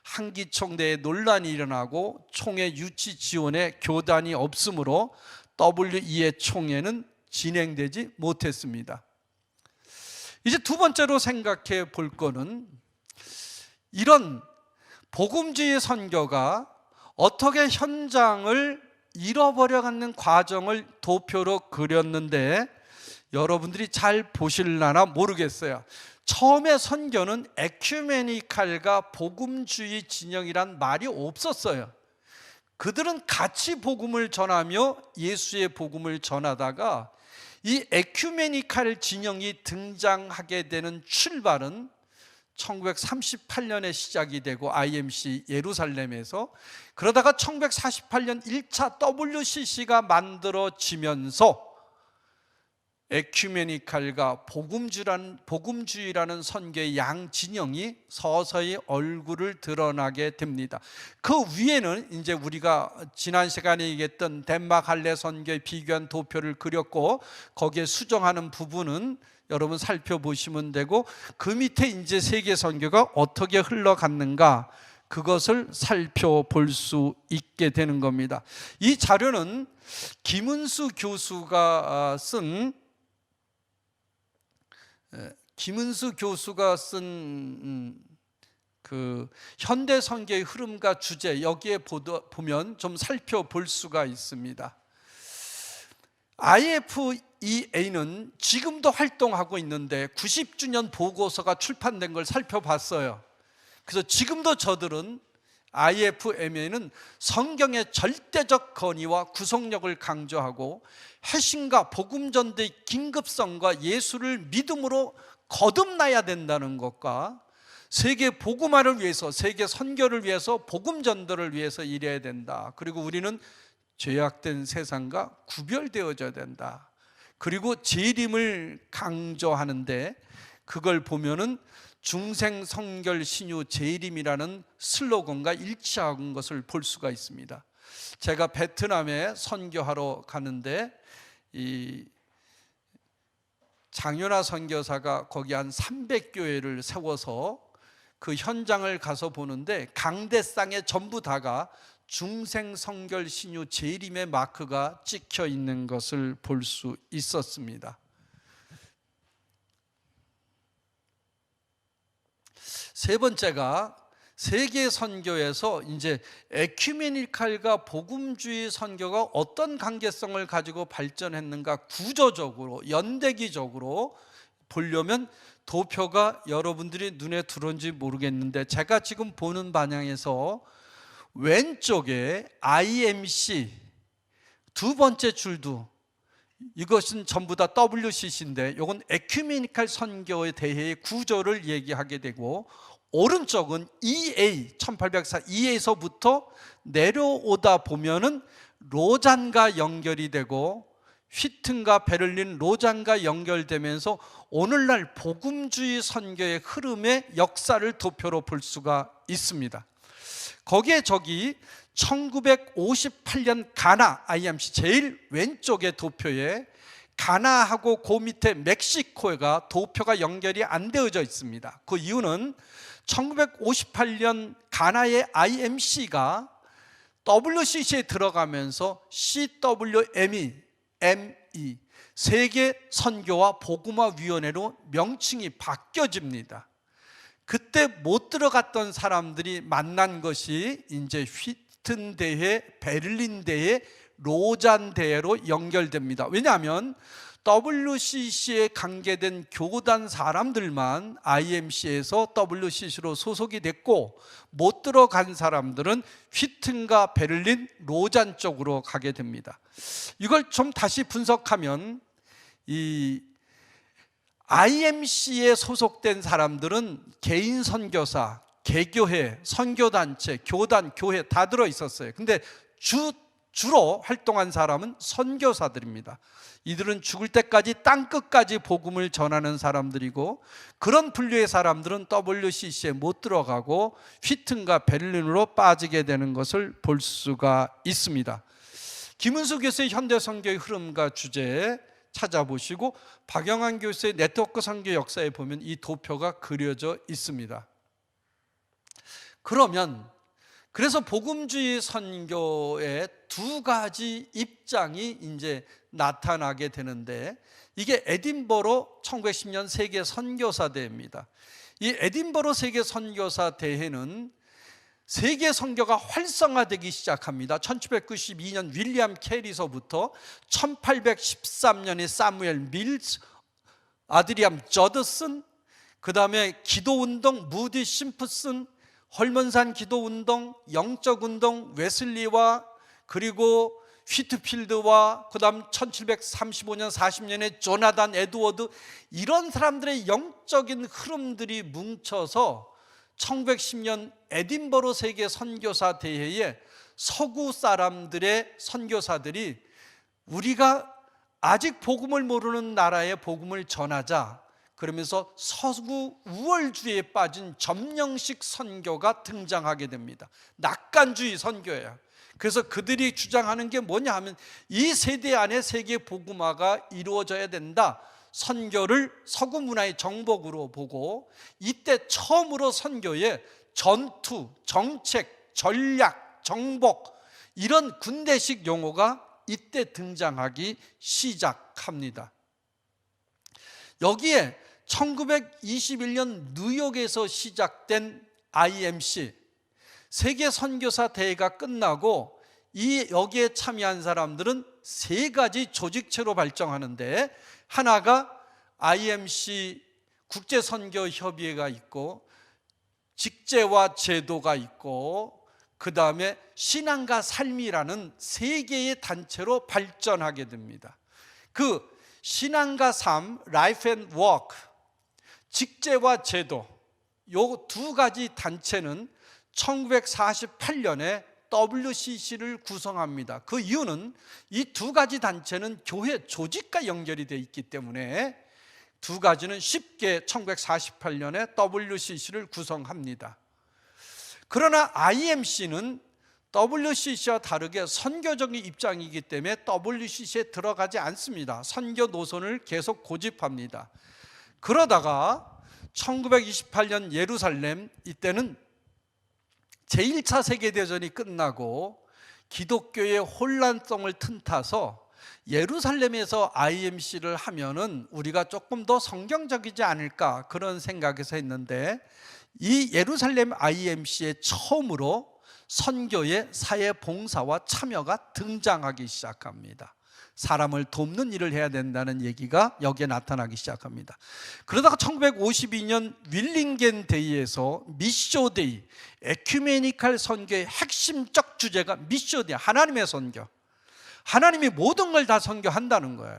Speaker 1: 한기총 내에 논란이 일어나고 총회 유치 지원에 교단이 없으므로 WEA 총회는 진행되지 못했습니다. 이제 두 번째로 생각해 볼 거는, 이런 복음주의 선교가 어떻게 현장을 잃어버려가는 과정을 도표로 그렸는데 여러분들이 잘 보실라나 모르겠어요. 처음에 선교는 에큐메니칼과 복음주의 진영이란 말이 없었어요. 그들은 같이 복음을 전하며 예수의 복음을 전하다가 이 에큐메니칼 진영이 등장하게 되는 출발은 1938년에 시작이 되고 IMC 예루살렘에서, 그러다가 1948년 1차 WCC가 만들어지면서 에큐메니칼과 복음주의라는 선교의 양 진영이 서서히 얼굴을 드러나게 됩니다. 그 위에는 이제 우리가 지난 시간에 얘기했던 덴마크 할례 선교의 비교한 도표를 그렸고, 거기에 수정하는 부분은 여러분 살펴보시면 되고, 그 밑에 이제 세계 선교가 어떻게 흘러갔는가, 그것을 살펴볼 수 있게 되는 겁니다. 이 자료는 김은수 교수가 쓴 그 현대 선교의 흐름과 주제, 여기에 보면 좀 살펴볼 수가 있습니다. IFEA는 지금도 활동하고 있는데 90주년 보고서가 출판된 걸 살펴봤어요. 그래서 지금도 저들은 IFMA는 성경의 절대적 권위와 구속력을 강조하고 핵심과 복음 전도의 긴급성과 예수를 믿음으로 거듭나야 된다는 것과 세계 복음화를 위해서, 세계 선교를 위해서, 복음 전도를 위해서 일해야 된다. 그리고 우리는 죄악된 세상과 구별되어져야 된다. 그리고 재림을 강조하는데 그걸 보면은 중생 성결 신유 재림이라는 슬로건과 일치한 것을 볼 수가 있습니다. 제가 베트남에 선교하러 가는데 이 장윤아 선교사가 거기 한 300교회를 세워서 그 현장을 가서 보는데 강대상에 전부 다가 중생 성결 신유 재림의 마크가 찍혀 있는 것을 볼 수 있었습니다. 세 번째가 세계 선교에서 이제 에큐메니칼과 복음주의 선교가 어떤 관계성을 가지고 발전했는가 구조적으로 연대기적으로 보려면 도표가 여러분들이 눈에 들어온지 모르겠는데 제가 지금 보는 방향에서 왼쪽에 IMC 두 번째 줄도 이것은 전부 다 WCC인데 이건 에큐메니칼 선교에 대해 구조를 얘기하게 되고 오른쪽은 EA 1804 EA에서부터 내려오다 보면은 로잔과 연결이 되고 휘튼과 베를린 로잔과 연결되면서 오늘날 복음주의 선교의 흐름의 역사를 도표로 볼 수가 있습니다. 거기에 저기 1958년 가나 IMC 제일 왼쪽의 도표에 가나하고 그 밑에 멕시코가 도표가 연결이 안 되어져 있습니다. 그 이유는 1958년 가나의 IMC가 WCC에 들어가면서 CWME 세계 선교와 복음화 위원회로 명칭이 바뀌어집니다. 그때 못 들어갔던 사람들이 만난 것이 이제 휘튼 대회, 베를린 대회, 로잔 대회로 연결됩니다. 왜냐하면 WCC에 관계된 교단 사람들만 IMC에서 WCC로 소속이 됐고 못 들어간 사람들은 휘튼과 베를린, 로잔 쪽으로 가게 됩니다. 이걸 좀 다시 분석하면 이 IMC에 소속된 사람들은 개인 선교사, 개교회, 선교단체, 교단, 교회 다 들어있었어요. 근데 주로 활동한 사람은 선교사들입니다. 이들은 죽을 때까지 땅끝까지 복음을 전하는 사람들이고 그런 분류의 사람들은 WCC에 못 들어가고 휘튼과 베를린으로 빠지게 되는 것을 볼 수가 있습니다. 김은수 교수의 현대선교의 흐름과 주제에 찾아보시고 박영환 교수의 네트워크 선교 역사에 보면 이 도표가 그려져 있습니다. 그래서 복음주의 선교의 두 가지 입장이 이제 나타나게 되는데 이게 에딘버러 1910년 세계 선교사 대회입니다. 이 에딘버러 세계 선교사 대회는 세계 선교가 활성화되기 시작합니다. 1792년 윌리엄 캐리서부터 1813년에 사무엘 밀스, 아드리암 저드슨, 그 다음에 기도운동 무디 심프슨, 헐먼산 기도운동, 영적운동, 웨슬리와 그리고 휘트필드와 그 다음 1735년 40년에 조나단 에드워드 이런 사람들의 영적인 흐름들이 뭉쳐서 1910년 에딘버러 세계 선교사 대회에 서구 사람들의 선교사들이 우리가 아직 복음을 모르는 나라에 복음을 전하자 그러면서 서구 우월주의에 빠진 점령식 선교가 등장하게 됩니다. 낙관주의 선교예요. 그래서 그들이 주장하는 게 뭐냐 하면 이 세대 안에 세계 복음화가 이루어져야 된다. 선교를 서구 문화의 정복으로 보고 이때 처음으로 선교에 전투, 정책, 전략, 정복 이런 군대식 용어가 이때 등장하기 시작합니다. 여기에 1921년 뉴욕에서 시작된 IMC 세계 선교사 대회가 끝나고 여기에 참여한 사람들은 세 가지 조직체로 발전하는데 하나가 IMC 국제선교협의회가 있고 직제와 제도가 있고 그 다음에 신앙과 삶이라는 세 개의 단체로 발전하게 됩니다. 그 신앙과 삶, Life and Work, 직제와 제도, 요 두 가지 단체는 1948년에 WCC를 구성합니다. 그 이유는 이 두 가지 단체는 교회 조직과 연결이 되어 있기 때문에 두 가지는 쉽게 1948년에 WCC를 구성합니다. 그러나 IMC는 WCC와 다르게 선교적인 입장이기 때문에 WCC에 들어가지 않습니다. 선교 노선을 계속 고집합니다. 그러다가 1928년 예루살렘, 이때는 제1차 세계대전이 끝나고 기독교의 혼란성을 틈타서 예루살렘에서 IMC를 하면은 우리가 조금 더 성경적이지 않을까, 그런 생각에서 했는데, 이 예루살렘 IMC에 처음으로 선교의 사회 봉사와 참여가 등장하기 시작합니다. 사람을 돕는 일을 해야 된다는 얘기가 여기에 나타나기 시작합니다. 그러다가 1952년 윌링겐 데이에서 미쇼데이, 에큐메니칼 선교의 핵심적 주제가 미쇼데이, 하나님의 선교, 하나님이 모든 걸 다 선교한다는 거예요.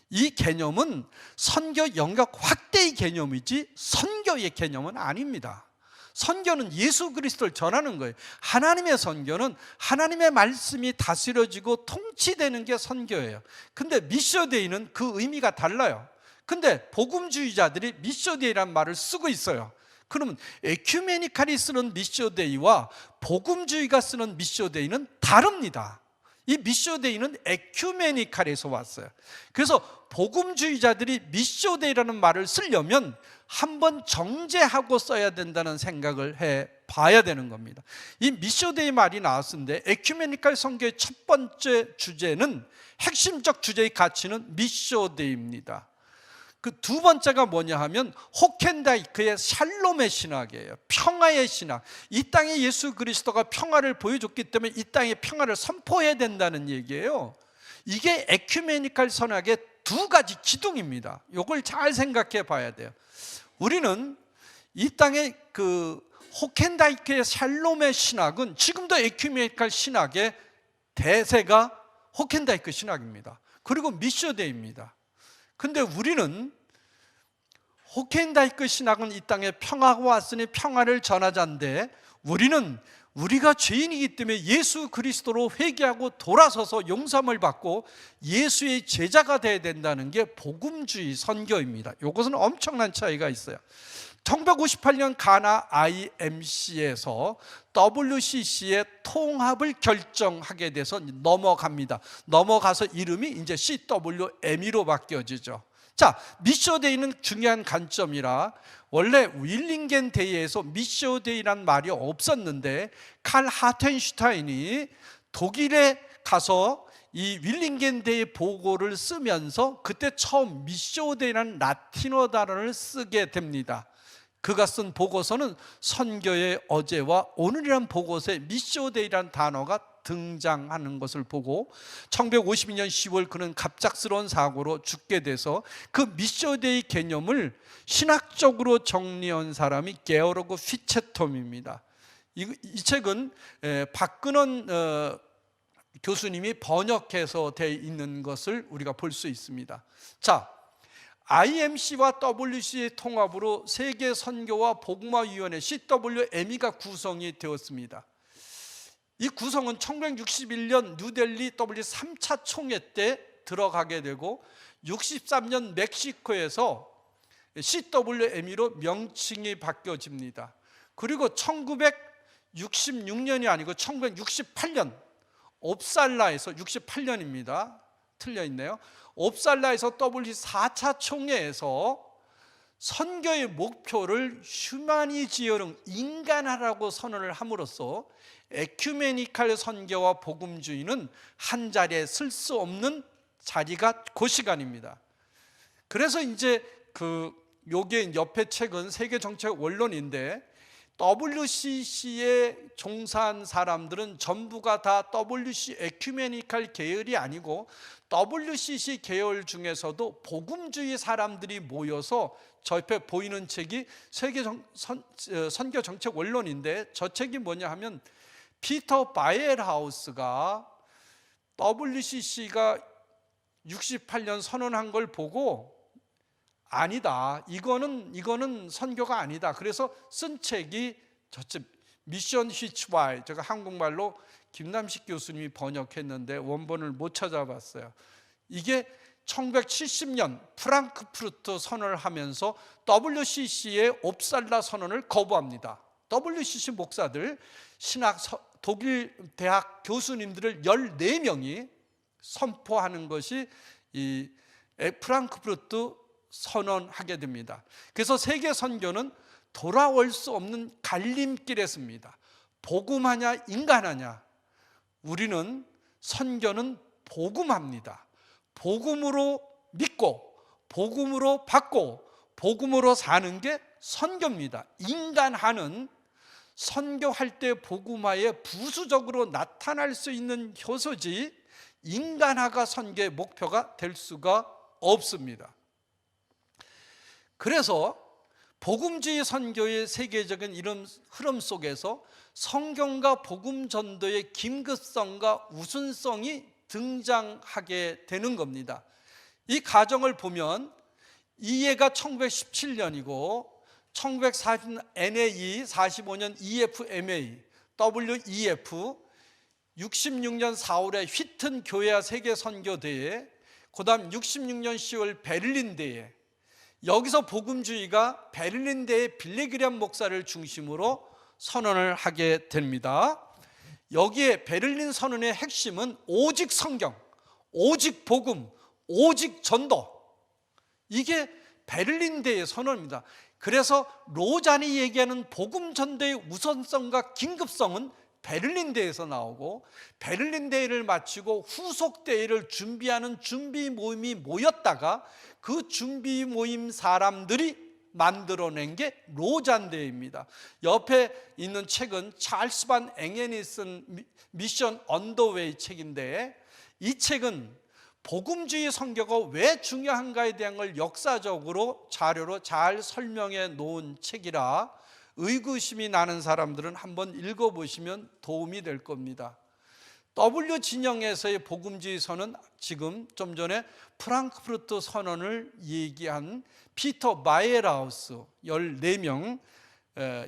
Speaker 1: 이 개념은 선교 영역 확대의 개념이지 선교의 개념은 아닙니다. 선교는 예수 그리스도를 전하는 거예요. 하나님의 선교는 하나님의 말씀이 다스려지고 통치되는 게 선교예요. 근데 미쇼데이는 그 의미가 달라요. 근데 복음주의자들이 미쇼데이라는 말을 쓰고 있어요. 그러면 에큐메니칼이 쓰는 미쇼데이와 복음주의가 쓰는 미쇼데이는 다릅니다. 이 미쇼데이는 에큐메니칼에서 왔어요. 그래서 복음주의자들이 미쇼데이라는 말을 쓰려면 한번 정제하고 써야 된다는 생각을 해 봐야 되는 겁니다. 이 미쇼데이 말이 나왔는데, 에큐메니칼 선교의 첫 번째 주제는, 핵심적 주제의 가치는 미쇼데이입니다. 그 두 번째가 뭐냐 하면 호켄다이크의 샬롬의 신학이에요. 평화의 신학. 이 땅에 예수 그리스도가 평화를 보여줬기 때문에 이 땅에 평화를 선포해야 된다는 얘기예요. 이게 에큐메니칼 선학의 두 가지 기둥입니다. 이걸 잘 생각해 봐야 돼요. 우리는 이 땅의 그 호켄다이크의 샬롬의 신학은 지금도 에큐메니칼 신학의 대세가 호켄다이크 신학입니다. 그리고 미쇼데이입니다. 근데 우리는 호켄다이크 신학은 이 땅에 평화가 왔으니 평화를 전하자인데, 우리는 우리가 죄인이기 때문에 예수 그리스도로 회개하고 돌아서서 용서함을 받고 예수의 제자가 되어야 된다는 게 복음주의 선교입니다. 이것은 엄청난 차이가 있어요. 1958년 가나 IMC에서 WCC의 통합을 결정하게 돼서 넘어갑니다. 넘어가서 이름이 이제 CWME로 바뀌어지죠. 자, 미쇼데이는 중요한 관점이라, 원래 윌링겐 데이에서 미쇼데이란 말이 없었는데 칼 하텐슈타인이 독일에 가서 이 윌링겐 데이 보고를 쓰면서 그때 처음 미쇼데이라는 라틴어 단어를 쓰게 됩니다. 그가 쓴 보고서는 선교의 어제와 오늘이란 보고서에 미쇼데이라는 단어가 등장하는 것을 보고 1952년 10월 그는 갑작스러운 사고로 죽게 돼서 그 미쇼데이 개념을 신학적으로 정리한 사람이 게오르그 피체톰입니다. 이 책은 박근원 교수님이 번역해서 되어 있는 것을 우리가 볼 수 있습니다. 자, IMC와 WC의 통합으로 세계 선교와 복음화위원회 CWME가 구성이 되었습니다. 이 구성은 1961년 뉴델리 W 3차 총회 때 들어가게 되고 63년 멕시코에서 CWME로 명칭이 바뀌어집니다. 그리고 1966년이 아니고 1968년 옵살라에서, 68년입니다. 틀려 있네요. 옵살라에서 WC 4차 총회에서 선교의 목표를 휴마니지어링, 인간화라고 선언을 함으로써 에큐메니칼 선교와 복음주의는 한 자리에 쓸 수 없는 자리가 그 시간입니다. 그래서 이제 요게 옆에 책은 세계 정책 원론인데, WCC에 종사한 사람들은 전부가 다 WC 에큐메니칼 계열이 아니고 WCC 계열 중에서도 복음주의 사람들이 모여서, 저 옆에 보이는 책이 세계 선교 정책 원론인데, 저 책이 뭐냐 하면 피터 바이엘하우스가 WCC가 68년 선언한 걸 보고 아니다, 이거는 선교가 아니다. 그래서 쓴 책이 저쪽 미션 히치와이, 제가 한국말로 김남식 교수님이 번역했는데 원본을 못 찾아봤어요. 이게 1970년 프랑크푸르트 선언을 하면서 WCC의 옵살라 선언을 거부합니다. WCC 목사들, 독일 대학 교수님들을 14명이 선포하는 것이 이 프랑크푸르트 선언하게 됩니다. 그래서 세계 선교는 돌아올 수 없는 갈림길에 섭니다. 복음하냐 인간하냐. 우리는 선교는 복음합니다. 복음으로 믿고 복음으로 받고 복음으로 사는 게 선교입니다. 인간하는 선교할 때 복음화에 부수적으로 나타날 수 있는 효소지 인간화가 선교의 목표가 될 수가 없습니다. 그래서 복음주의 선교의 세계적인 이런 흐름 속에서 성경과 복음 전도의 긴급성과 우선성이 등장하게 되는 겁니다. 이 가정을 보면 이해가 1917년이고 1940 NAE, 45년 EFMA, WEF, 66년 4월에 휘튼 교회와 세계 선교 대회, 그다음 66년 10월 베를린 대회. 여기서 복음주의가 베를린 대회 빌리그램 목사를 중심으로 선언을 하게 됩니다. 여기에 베를린 선언의 핵심은 오직 성경, 오직 복음, 오직 전도. 이게 베를린 대회 선언입니다. 그래서 로잔이 얘기하는 복음 전도의 우선성과 긴급성은 베를린 대회에서 나오고, 베를린 대회를 마치고 후속 대회를 준비하는 준비 모임이 모였다가 그 준비 모임 사람들이 만들어낸 게 로잔 대회입니다. 옆에 있는 책은 찰스 반 앵엔이 쓴 미션 언더웨이 책인데, 이 책은 복음주의 선교가 왜 중요한가에 대한 걸 역사적으로 자료로 잘 설명해 놓은 책이라 의구심이 나는 사람들은 한번 읽어보시면 도움이 될 겁니다. W 진영에서의 복음주의 선언, 지금 좀 전에 프랑크푸르트 선언을 얘기한 피터 바이엘하우스 14명,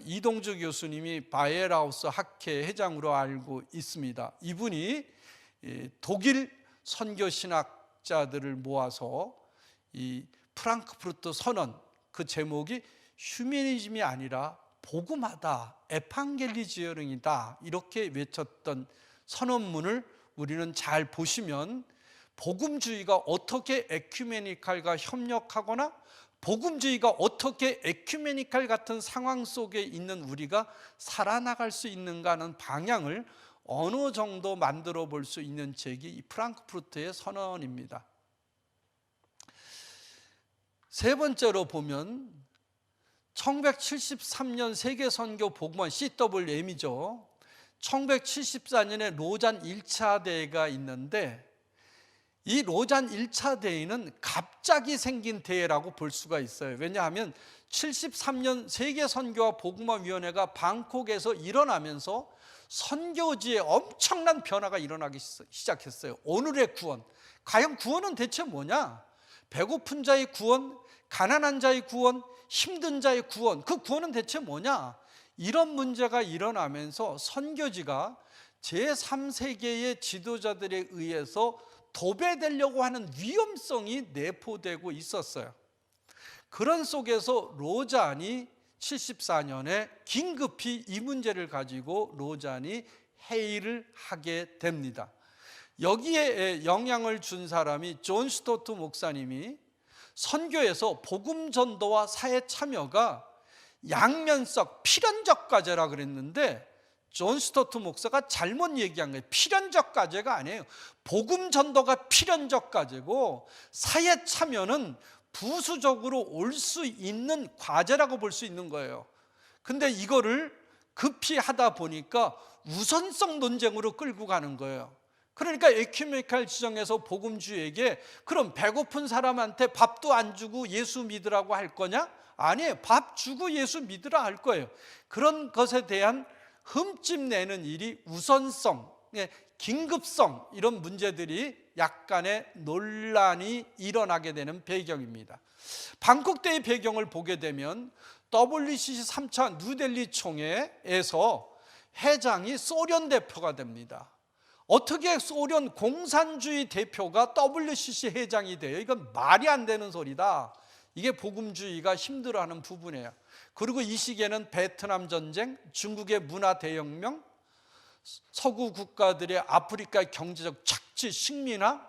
Speaker 1: 이동주 교수님이 바이엘하우스 학회 회장으로 알고 있습니다. 이분이 독일 선교 신학자들을 모아서 이 프랑크푸르트 선언, 그 제목이 휴머니즘이 아니라 복음하다, 에판겔리지어링이다, 이렇게 외쳤던 선언문을 우리는 잘 보시면 복음주의가 어떻게 에큐메니칼과 협력하거나 복음주의가 어떻게 에큐메니칼 같은 상황 속에 있는 우리가 살아나갈 수 있는가 하는 방향을 어느 정도 만들어 볼 수 있는 책이 이 프랑크푸르트의 선언입니다. 세 번째로 보면 1973년 세계선교 복음원 CWM이죠. 1974년에 로잔 1차 대회가 있는데, 이 로잔 1차 대회는 갑자기 생긴 대회라고 볼 수가 있어요. 왜냐하면 73년 세계선교와 복음화위원회가 방콕에서 일어나면서 선교지에 엄청난 변화가 일어나기 시작했어요. 오늘의 구원, 과연 구원은 대체 뭐냐? 배고픈 자의 구원, 가난한 자의 구원, 힘든 자의 구원, 그 구원은 대체 뭐냐? 이런 문제가 일어나면서 선교지가 제3세계의 지도자들에 의해서 도배되려고 하는 위험성이 내포되고 있었어요. 그런 속에서 로잔이 74년에 긴급히 이 문제를 가지고 로잔이 회의를 하게 됩니다. 여기에 영향을 준 사람이 존 스토트 목사님이 선교에서 복음 전도와 사회 참여가 양면적 필연적 과제라 그랬는데, 존 스토트 목사가 잘못 얘기한 거예요. 필연적 과제가 아니에요. 복음 전도가 필연적 과제고 사회 참여는 부수적으로 올 수 있는 과제라고 볼 수 있는 거예요. 근데 이거를 급히 하다 보니까 우선성 논쟁으로 끌고 가는 거예요. 그러니까 에큐메니칼 지정에서 복음주에게 그럼 배고픈 사람한테 밥도 안 주고 예수 믿으라고 할 거냐? 아니에요. 밥 주고 예수 믿으라 할 거예요. 그런 것에 대한 흠집 내는 일이 우선성, 긴급성 이런 문제들이 약간의 논란이 일어나게 되는 배경입니다. 방콕 때의 배경을 보게 되면 WCC 3차 뉴델리 총회에서 회장이 소련 대표가 됩니다. 어떻게 소련 공산주의 대표가 WCC 회장이 돼요? 이건 말이 안 되는 소리다. 이게 복음주의가 힘들어하는 부분이에요. 그리고 이 시기에는 베트남 전쟁, 중국의 문화 대혁명, 서구 국가들의 아프리카의 경제적 착취, 식민화,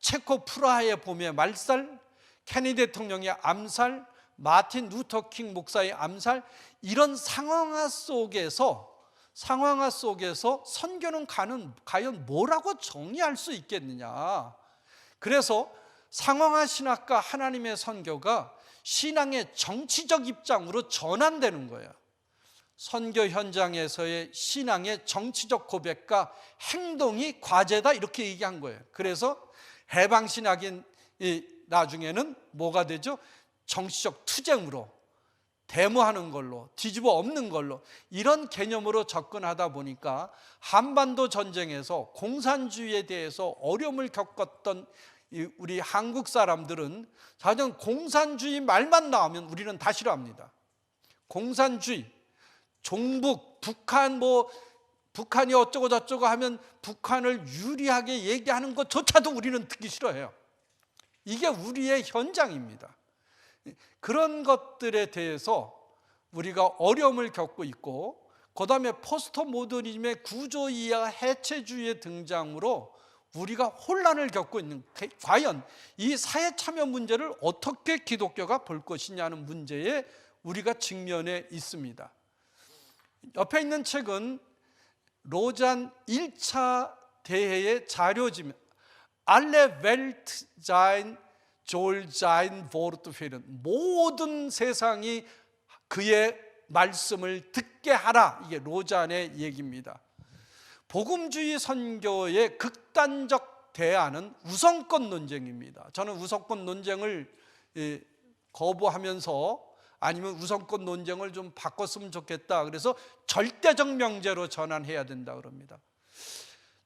Speaker 1: 체코 프라하의 봄의 말살, 케네디 대통령의 암살, 마틴 루터 킹 목사의 암살, 이런 상황화 속에서 선교는 과연 뭐라고 정의할 수 있겠느냐. 그래서 상황화 신학과 하나님의 선교가 신앙의 정치적 입장으로 전환되는 거예요. 선교 현장에서의 신앙의 정치적 고백과 행동이 과제다, 이렇게 얘기한 거예요. 그래서 해방신학인 나중에는 뭐가 되죠? 정치적 투쟁으로, 데모하는 걸로, 뒤집어 엎는 걸로, 이런 개념으로 접근하다 보니까 한반도 전쟁에서 공산주의에 대해서 어려움을 겪었던 우리 한국 사람들은 사실 공산주의 말만 나오면 우리는 다 싫어합니다. 공산주의, 종북, 북한이 어쩌고 저쩌고 하면 북한을 유리하게 얘기하는 것조차도 우리는 듣기 싫어해요. 이게 우리의 현장입니다. 그런 것들에 대해서 우리가 어려움을 겪고 있고, 그 다음에 포스트 모더니즘의 구조 이해와 해체주의의 등장으로 우리가 혼란을 겪고 있는, 과연 이 사회 참여 문제를 어떻게 기독교가 볼 것이냐는 문제에 우리가 직면해 있습니다. 옆에 있는 책은 로잔 1차 대회의 자료집니다. 알레 웰트 자인 졸자인 보르트페는, 모든 세상이 그의 말씀을 듣게 하라. 이게 로잔의 얘기입니다. 복음주의 선교의 극단적 대안은 우선권 논쟁입니다. 저는 우선권 논쟁을 거부하면서, 아니면 우선권 논쟁을 좀 바꿨으면 좋겠다, 그래서 절대적 명제로 전환해야 된다 그럽니다.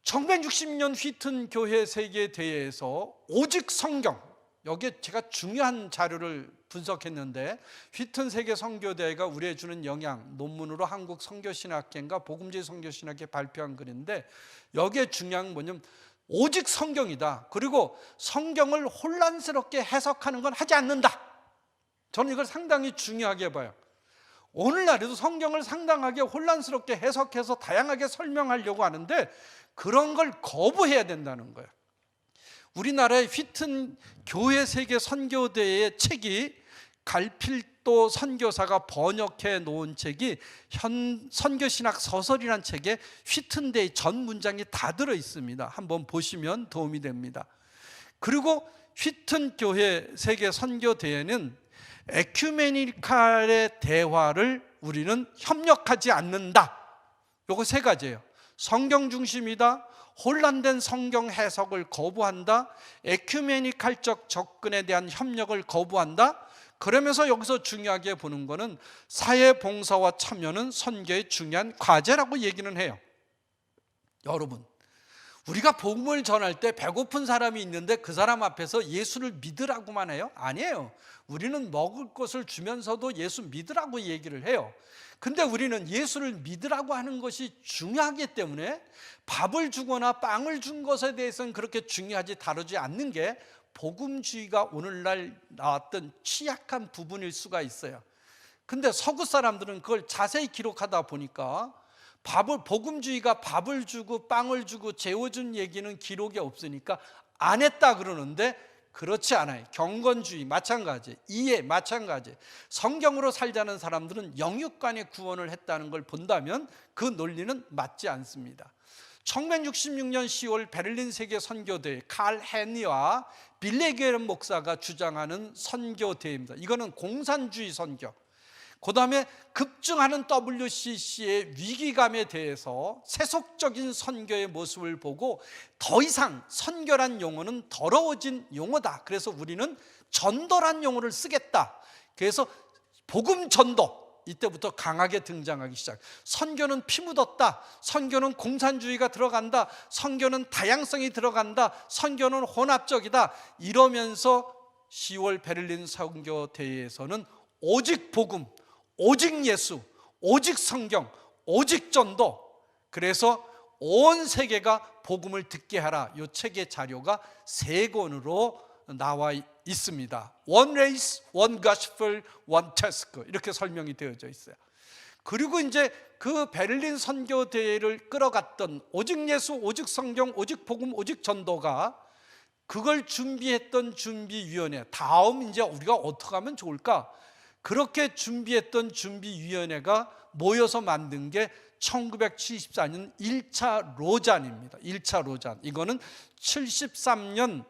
Speaker 1: 1960년 휘튼 교회 세계대회에서 오직 성경, 여기에 제가 중요한 자료를 분석했는데, 휘튼 세계 선교대회가 우리에게 주는 영향, 논문으로 한국 선교신학회인가 복음주의 선교신학회 발표한 글인데, 여기에 중요한 건 뭐냐면 오직 성경이다. 그리고 성경을 혼란스럽게 해석하는 건 하지 않는다. 저는 이걸 상당히 중요하게 봐요. 오늘날에도 성경을 상당하게 혼란스럽게 해석해서 다양하게 설명하려고 하는데, 그런 걸 거부해야 된다는 거예요. 우리나라의 휘튼 교회 세계 선교대회의 책이, 갈필도 선교사가 번역해 놓은 책이 선교신학 서설이라는 책에 휘튼대회 전 문장이 다 들어 있습니다. 한번 보시면 도움이 됩니다. 그리고 휘튼 교회 세계 선교대회는 에큐메니칼의 대화를 우리는 협력하지 않는다. 요거 세 가지예요. 성경 중심이다, 혼란된 성경 해석을 거부한다, 에큐메니칼적 접근에 대한 협력을 거부한다. 그러면서 여기서 중요하게 보는 것은 사회봉사와 참여는 선교의 중요한 과제라고 얘기는 해요. 여러분, 우리가 복음을 전할 때 배고픈 사람이 있는데 그 사람 앞에서 예수를 믿으라고만 해요? 아니에요. 우리는 먹을 것을 주면서도 예수 믿으라고 얘기를 해요. 근데 우리는 예수를 믿으라고 하는 것이 중요하기 때문에 밥을 주거나 빵을 준 것에 대해서는 그렇게 중요하지 다루지 않는 게 복음주의가 오늘날 나왔던 취약한 부분일 수가 있어요. 근데 서구 사람들은 그걸 자세히 기록하다 보니까 복음주의가 밥을 주고 빵을 주고 재워준 얘기는 기록이 없으니까 안 했다 그러는데, 그렇지 않아요. 경건주의 마찬가지, 이해 마찬가지. 성경으로 살자는 사람들은 영육간의 구원을 했다는 걸 본다면 그 논리는 맞지 않습니다. 1966년 10월 베를린 세계 선교대회, 칼 헨리와 빌레게른 목사가 주장하는 선교대회입니다. 이거는 공산주의 선교. 그 다음에 급증하는 WCC의 위기감에 대해서 세속적인 선교의 모습을 보고, 더 이상 선교란 용어는 더러워진 용어다. 그래서 우리는 전도란 용어를 쓰겠다. 그래서 복음 전도, 이때부터 강하게 등장하기 시작. 선교는 피 묻었다. 선교는 공산주의가 들어간다. 선교는 다양성이 들어간다. 선교는 혼합적이다. 이러면서 10월 베를린 선교대회에서는 오직 복음, 오직 예수, 오직 성경, 오직 전도, 그래서 온 세계가 복음을 듣게 하라. 이 책의 자료가 3권으로 나와 있습니다. One race, one gospel, one task, 이렇게 설명이 되어져 있어요. 그리고 이제 그 베를린 선교 대회를 끌어갔던 오직 예수, 오직 성경, 오직 복음, 오직 전도가 그걸 준비했던 준비위원회, 다음 이제 우리가 어떻게 하면 좋을까? 그렇게 준비했던 준비위원회가 모여서 만든 게 1974년 1차 로잔입니다. 1차 로잔. 이거는 73년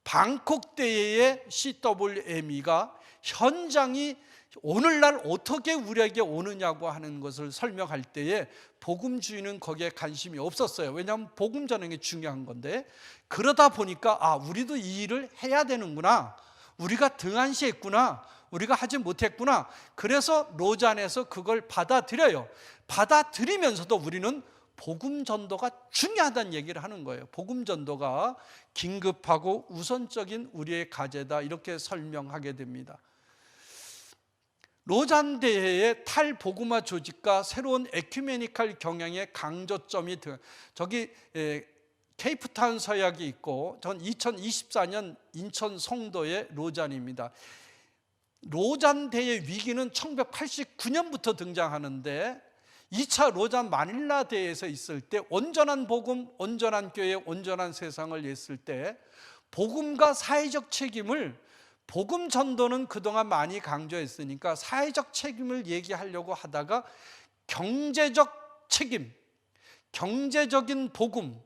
Speaker 1: 방콕 대회의 CWME가 현장이 오늘날 어떻게 우리에게 오느냐고 하는 것을 설명할 때에 복음주의는 거기에 관심이 없었어요. 왜냐하면 복음 전하는 게 중요한 건데, 그러다 보니까 우리도 이 일을 해야 되는구나, 우리가 등한시했구나, 우리가 하지 못했구나. 그래서 로잔에서 그걸 받아들여요. 받아들이면서도 우리는 복음 전도가 중요하다는 얘기를 하는 거예요. 복음 전도가 긴급하고 우선적인 우리의 과제다, 이렇게 설명하게 됩니다. 로잔 대회의 탈복음화 조직과 새로운 에큐메니컬 경영의 강조점이 저기 케이프타운 서약이 있고, 전 2024년 인천 송도의 로잔입니다. 로잔 대회 위기는 1989년부터 등장하는데 2차 로잔 마닐라 대회에서 있을 때 온전한 복음, 온전한 교회, 온전한 세상을 했을 때 복음과 사회적 책임을, 복음 전도는 그동안 많이 강조했으니까 사회적 책임을 얘기하려고 하다가 경제적 책임, 경제적인 복음,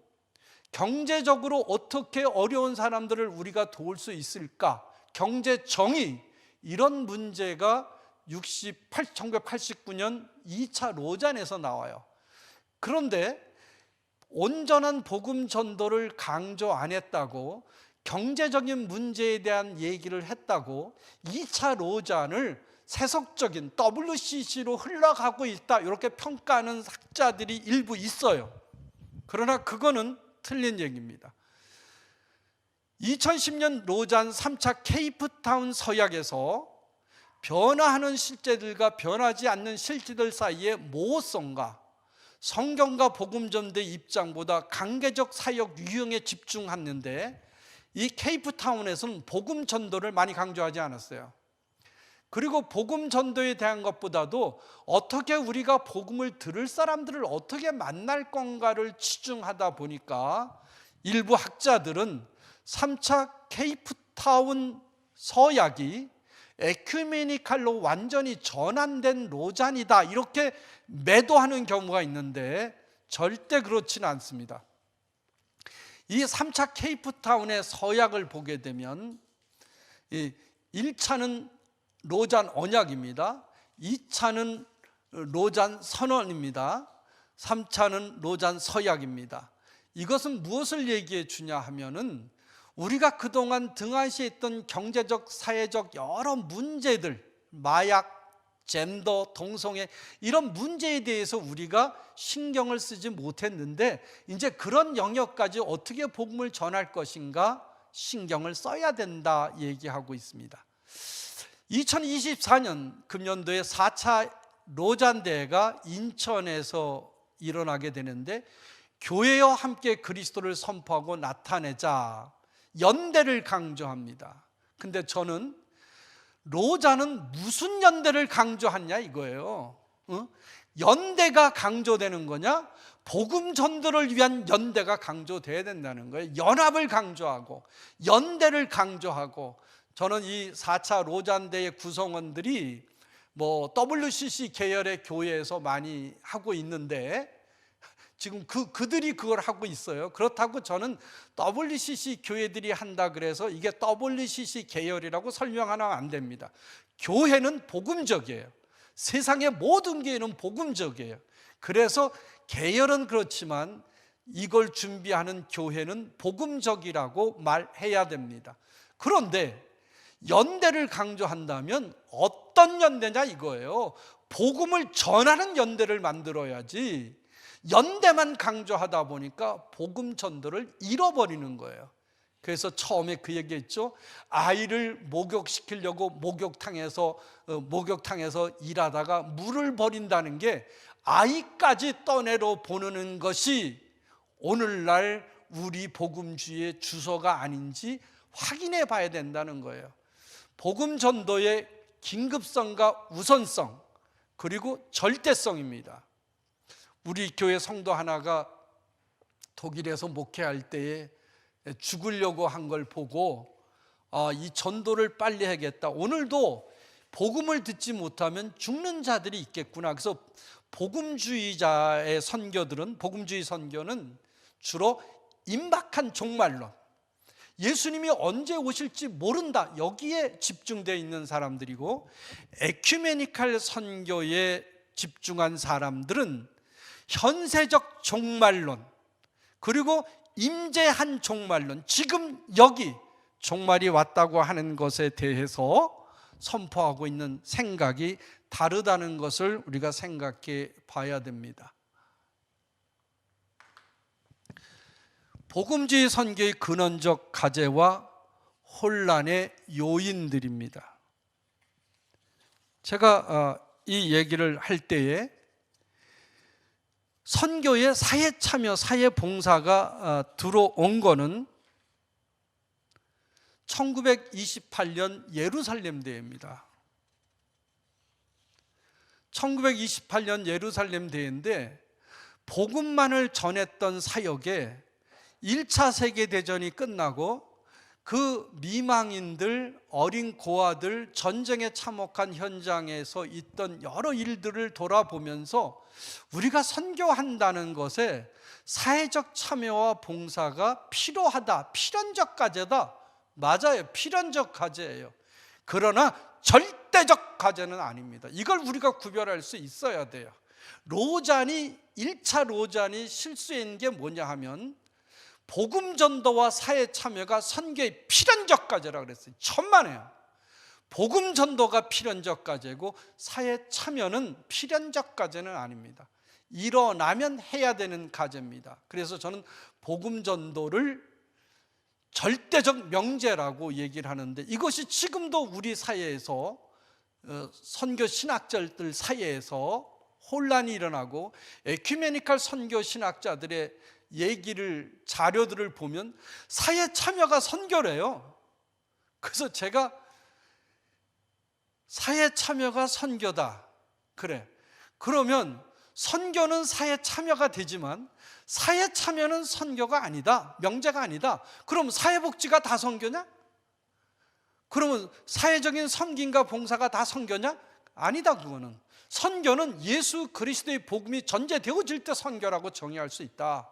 Speaker 1: 경제적으로 어떻게 어려운 사람들을 우리가 도울 수 있을까, 경제 정의, 이런 문제가 1989년 2차 로잔에서 나와요. 그런데 온전한 복음 전도를 강조 안 했다고, 경제적인 문제에 대한 얘기를 했다고 2차 로잔을 세속적인 WCC로 흘러가고 있다, 이렇게 평가하는 학자들이 일부 있어요. 그러나 그거는 틀린 얘기입니다. 2010년 로잔 3차 케이프타운 서약에서 변화하는 실제들과 변하지 않는 실제들 사이의 모호성과 성경과 복음 전도의 입장보다 강제적 사역 유형에 집중했는데, 이 케이프타운에서는 복음 전도를 많이 강조하지 않았어요. 그리고 복음 전도에 대한 것보다도 어떻게 우리가 복음을 들을 사람들을 어떻게 만날 건가를 치중하다 보니까 일부 학자들은 3차 케이프타운 서약이 에큐메니칼로 완전히 전환된 로잔이다, 이렇게 매도하는 경우가 있는데 절대 그렇지는 않습니다. 이 3차 케이프타운의 서약을 보게 되면 1차는 로잔 언약입니다. 2차는 로잔 선언입니다. 3차는 로잔 서약입니다. 이것은 무엇을 얘기해 주냐 하면은 우리가 그동안 등한시했던 경제적, 사회적 여러 문제들, 마약, 젠더, 동성애, 이런 문제에 대해서 우리가 신경을 쓰지 못했는데 이제 그런 영역까지 어떻게 복음을 전할 것인가 신경을 써야 된다 얘기하고 있습니다. 2024년 금년도에 4차 로잔 대회가 인천에서 일어나게 되는데, 교회와 함께 그리스도를 선포하고 나타내자, 연대를 강조합니다. 근데 저는 로잔은 무슨 연대를 강조하냐 이거예요. 연대가 강조되는 거냐? 복음 전도를 위한 연대가 강조돼야 된다는 거예요. 연합을 강조하고 연대를 강조하고. 저는 이 4차 로잔대의 구성원들이 WCC 계열의 교회에서 많이 하고 있는데 지금 그들이 그걸 하고 있어요. 그렇다고 저는 WCC 교회들이 한다 그래서 이게 WCC 계열이라고 설명하면 안 됩니다. 교회는 복음적이에요. 세상의 모든 교회는 복음적이에요. 그래서 계열은 그렇지만 이걸 준비하는 교회는 복음적이라고 말해야 됩니다. 그런데 연대를 강조한다면 어떤 연대냐 이거예요. 복음을 전하는 연대를 만들어야지 연대만 강조하다 보니까 복음 전도를 잃어버리는 거예요. 그래서 처음에 그 얘기했죠. 아이를 목욕시키려고 목욕탕에서 일하다가 물을 버린다는 게 아이까지 떠내려 보내는 것이 오늘날 우리 복음주의의 주소가 아닌지 확인해 봐야 된다는 거예요. 복음 전도의 긴급성과 우선성 그리고 절대성입니다. 우리 교회 성도 하나가 독일에서 목회할 때에 죽으려고 한 걸 보고 이 전도를 빨리 해야겠다. 오늘도 복음을 듣지 못하면 죽는 자들이 있겠구나. 그래서 복음주의 선교는 주로 임박한 종말론, 예수님이 언제 오실지 모른다, 여기에 집중되어 있는 사람들이고, 에큐메니칼 선교에 집중한 사람들은 현세적 종말론 그리고 임재한 종말론, 지금 여기 종말이 왔다고 하는 것에 대해서 선포하고 있는 생각이 다르다는 것을 우리가 생각해 봐야 됩니다. 복음주의 선교의 근원적 과제와 혼란의 요인들입니다. 제가 이 얘기를 할 때에 선교의 사회 참여, 사회 봉사가 들어온 거는 1928년 예루살렘 대회입니다. 1928년 예루살렘 대회인데 복음만을 전했던 사역에 1차 세계대전이 끝나고 그 미망인들, 어린 고아들, 전쟁에 참혹한 현장에서 있던 여러 일들을 돌아보면서 우리가 선교한다는 것에 사회적 참여와 봉사가 필요하다, 필연적 과제다. 맞아요, 필연적 과제예요. 그러나 절대적 과제는 아닙니다. 이걸 우리가 구별할 수 있어야 돼요. 1차 로잔이 실수한 게 뭐냐 하면 복음 전도와 사회 참여가 선교의 필연적 과제라고 그랬어요. 천만에요. 복음 전도가 필연적 과제고 사회 참여는 필연적 과제는 아닙니다. 일어나면 해야 되는 과제입니다. 그래서 저는 복음 전도를 절대적 명제라고 얘기를 하는데, 이것이 지금도 우리 사회에서 선교 신학자들 사이에서 혼란이 일어나고 에큐메니칼 선교 신학자들의 자료들을 보면 사회 참여가 선교래요. 그래서 제가 사회 참여가 선교다. 그래. 그러면 선교는 사회 참여가 되지만 사회 참여는 선교가 아니다. 명제가 아니다. 그럼 사회복지가 다 선교냐? 그러면 사회적인 섬김과 봉사가 다 선교냐? 아니다. 그거는. 선교는 예수 그리스도의 복음이 전제되어질 때 선교라고 정의할 수 있다.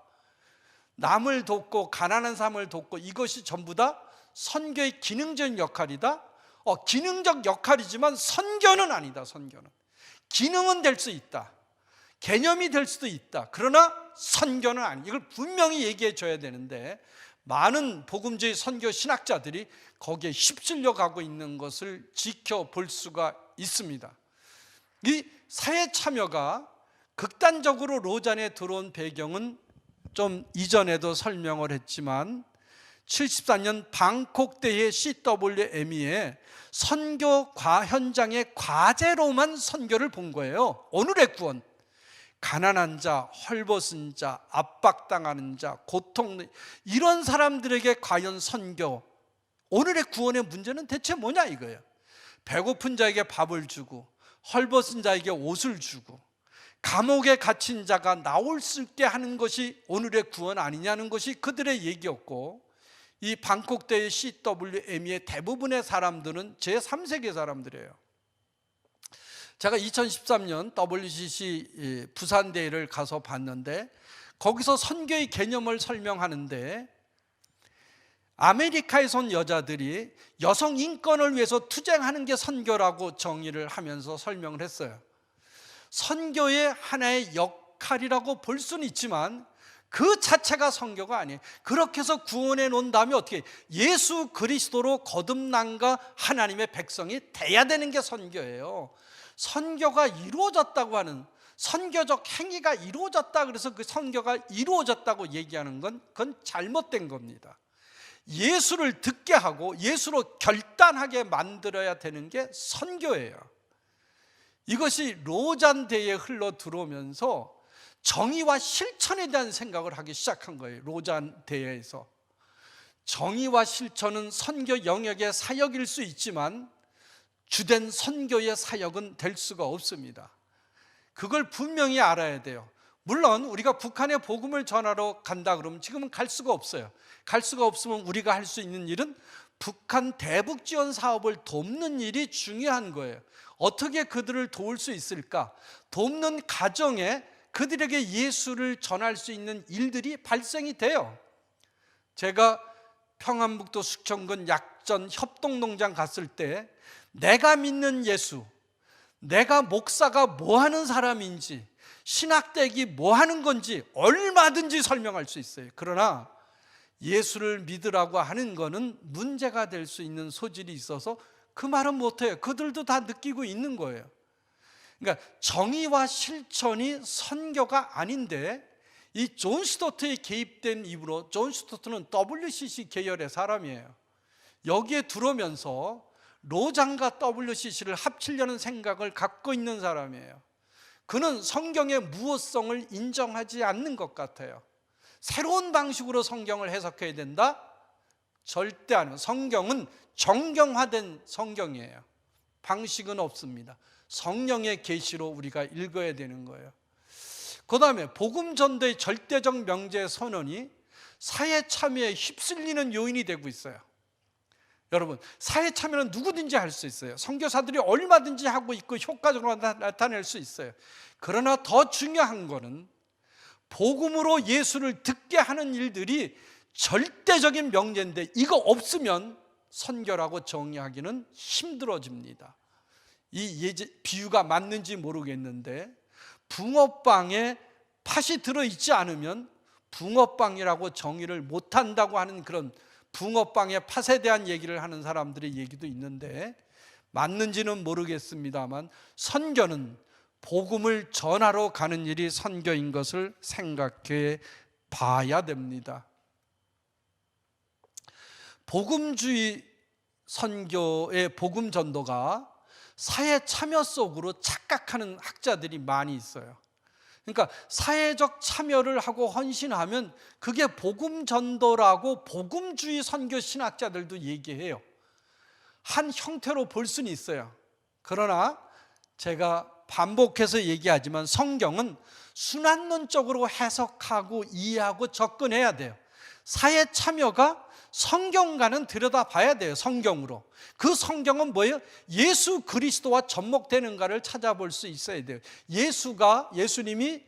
Speaker 1: 남을 돕고 가난한 사람을 돕고 이것이 전부 다 선교의 기능적인 역할이다. 기능적 역할이지만 선교는 아니다. 선교는 기능은 될 수 있다. 개념이 될 수도 있다. 그러나 선교는 아니다. 이걸 분명히 얘기해 줘야 되는데 많은 복음주의 선교 신학자들이 거기에 휩쓸려 가고 있는 것을 지켜볼 수가 있습니다. 이 사회 참여가 극단적으로 로잔에 들어온 배경은 좀 이전에도 설명을 했지만 74년 방콕 대회 CWME에 선교 현장의 과제로만 선교를 본 거예요. 오늘의 구원, 가난한 자, 헐벗은 자, 압박당하는 자, 고통, 이런 사람들에게 과연 선교, 오늘의 구원의 문제는 대체 뭐냐 이거예요. 배고픈 자에게 밥을 주고 헐벗은 자에게 옷을 주고 감옥에 갇힌 자가 나올 수 있게 하는 것이 오늘의 구원 아니냐는 것이 그들의 얘기였고, 이 방콕 대회 CWME의 대부분의 사람들은 제3세계 사람들이에요. 제가 2013년 WCC 부산 대회를 가서 봤는데 거기서 선교의 개념을 설명하는데 아메리카에서 온 여자들이 여성 인권을 위해서 투쟁하는 게 선교라고 정의를 하면서 설명을 했어요. 선교의 하나의 역할이라고 볼 수는 있지만 그 자체가 선교가 아니에요. 그렇게 해서 구원해 놓은 다음에 어떻게 예수 그리스도로 거듭난가 하나님의 백성이 돼야 되는 게 선교예요. 선교가 이루어졌다고 하는, 선교적 행위가 이루어졌다 그래서 그 선교가 이루어졌다고 얘기하는 건 그건 잘못된 겁니다. 예수를 듣게 하고 예수로 결단하게 만들어야 되는 게 선교예요. 이것이 로잔 대회에 흘러 들어오면서 정의와 실천에 대한 생각을 하기 시작한 거예요. 로잔 대회에서 정의와 실천은 선교 영역의 사역일 수 있지만 주된 선교의 사역은 될 수가 없습니다. 그걸 분명히 알아야 돼요. 물론 우리가 북한에 복음을 전하러 간다 그러면 지금은 갈 수가 없어요. 갈 수가 없으면 우리가 할 수 있는 일은 북한 대북 지원 사업을 돕는 일이 중요한 거예요. 어떻게 그들을 도울 수 있을까? 돕는 가정에 그들에게 예수를 전할 수 있는 일들이 발생이 돼요. 제가 평안북도 숙청군 약전 협동농장 갔을 때 내가 믿는 예수, 내가 목사가 뭐 하는 사람인지, 신학대기 뭐 하는 건지 얼마든지 설명할 수 있어요. 그러나 예수를 믿으라고 하는 거는 문제가 될 수 있는 소질이 있어서 그 말은 못해요. 그들도 다 느끼고 있는 거예요. 그러니까 정의와 실천이 선교가 아닌데 이 존 스토트에 개입된 이후로, 존 스토트는 WCC 계열의 사람이에요. 여기에 들어오면서 로잔과 WCC를 합치려는 생각을 갖고 있는 사람이에요. 그는 성경의 무엇성을 인정하지 않는 것 같아요. 새로운 방식으로 성경을 해석해야 된다? 절대 아니에요. 성경은 정경화된 성경이에요. 방식은 없습니다. 성령의 계시로 우리가 읽어야 되는 거예요. 그 다음에 복음 전도의 절대적 명제 선언이 사회 참여에 휩쓸리는 요인이 되고 있어요. 여러분, 사회 참여는 누구든지 할 수 있어요. 선교사들이 얼마든지 하고 있고 효과적으로 나타낼 수 있어요. 그러나 더 중요한 거는 복음으로 예수를 듣게 하는 일들이 절대적인 명제인데 이거 없으면 선교라고 정의하기는 힘들어집니다. 이 비유가 맞는지 모르겠는데 붕어빵에 팥이 들어있지 않으면 붕어빵이라고 정의를 못한다고 하는 그런 붕어빵의 팥에 대한 얘기를 하는 사람들의 얘기도 있는데 맞는지는 모르겠습니다만 선교는 복음을 전하러 가는 일이 선교인 것을 생각해 봐야 됩니다. 복음주의 선교의 복음 전도가 사회 참여 속으로 착각하는 학자들이 많이 있어요. 그러니까 사회적 참여를 하고 헌신하면 그게 복음 전도라고 복음주의 선교 신학자들도 얘기해요. 한 형태로 볼 수는 있어요. 그러나 제가 반복해서 얘기하지만 성경은 순환론적으로 해석하고 이해하고 접근해야 돼요. 사회 참여가 성경과는 들여다봐야 돼요. 성경으로. 그 성경은 뭐예요? 예수 그리스도와 접목되는가를 찾아볼 수 있어야 돼요. 예수님이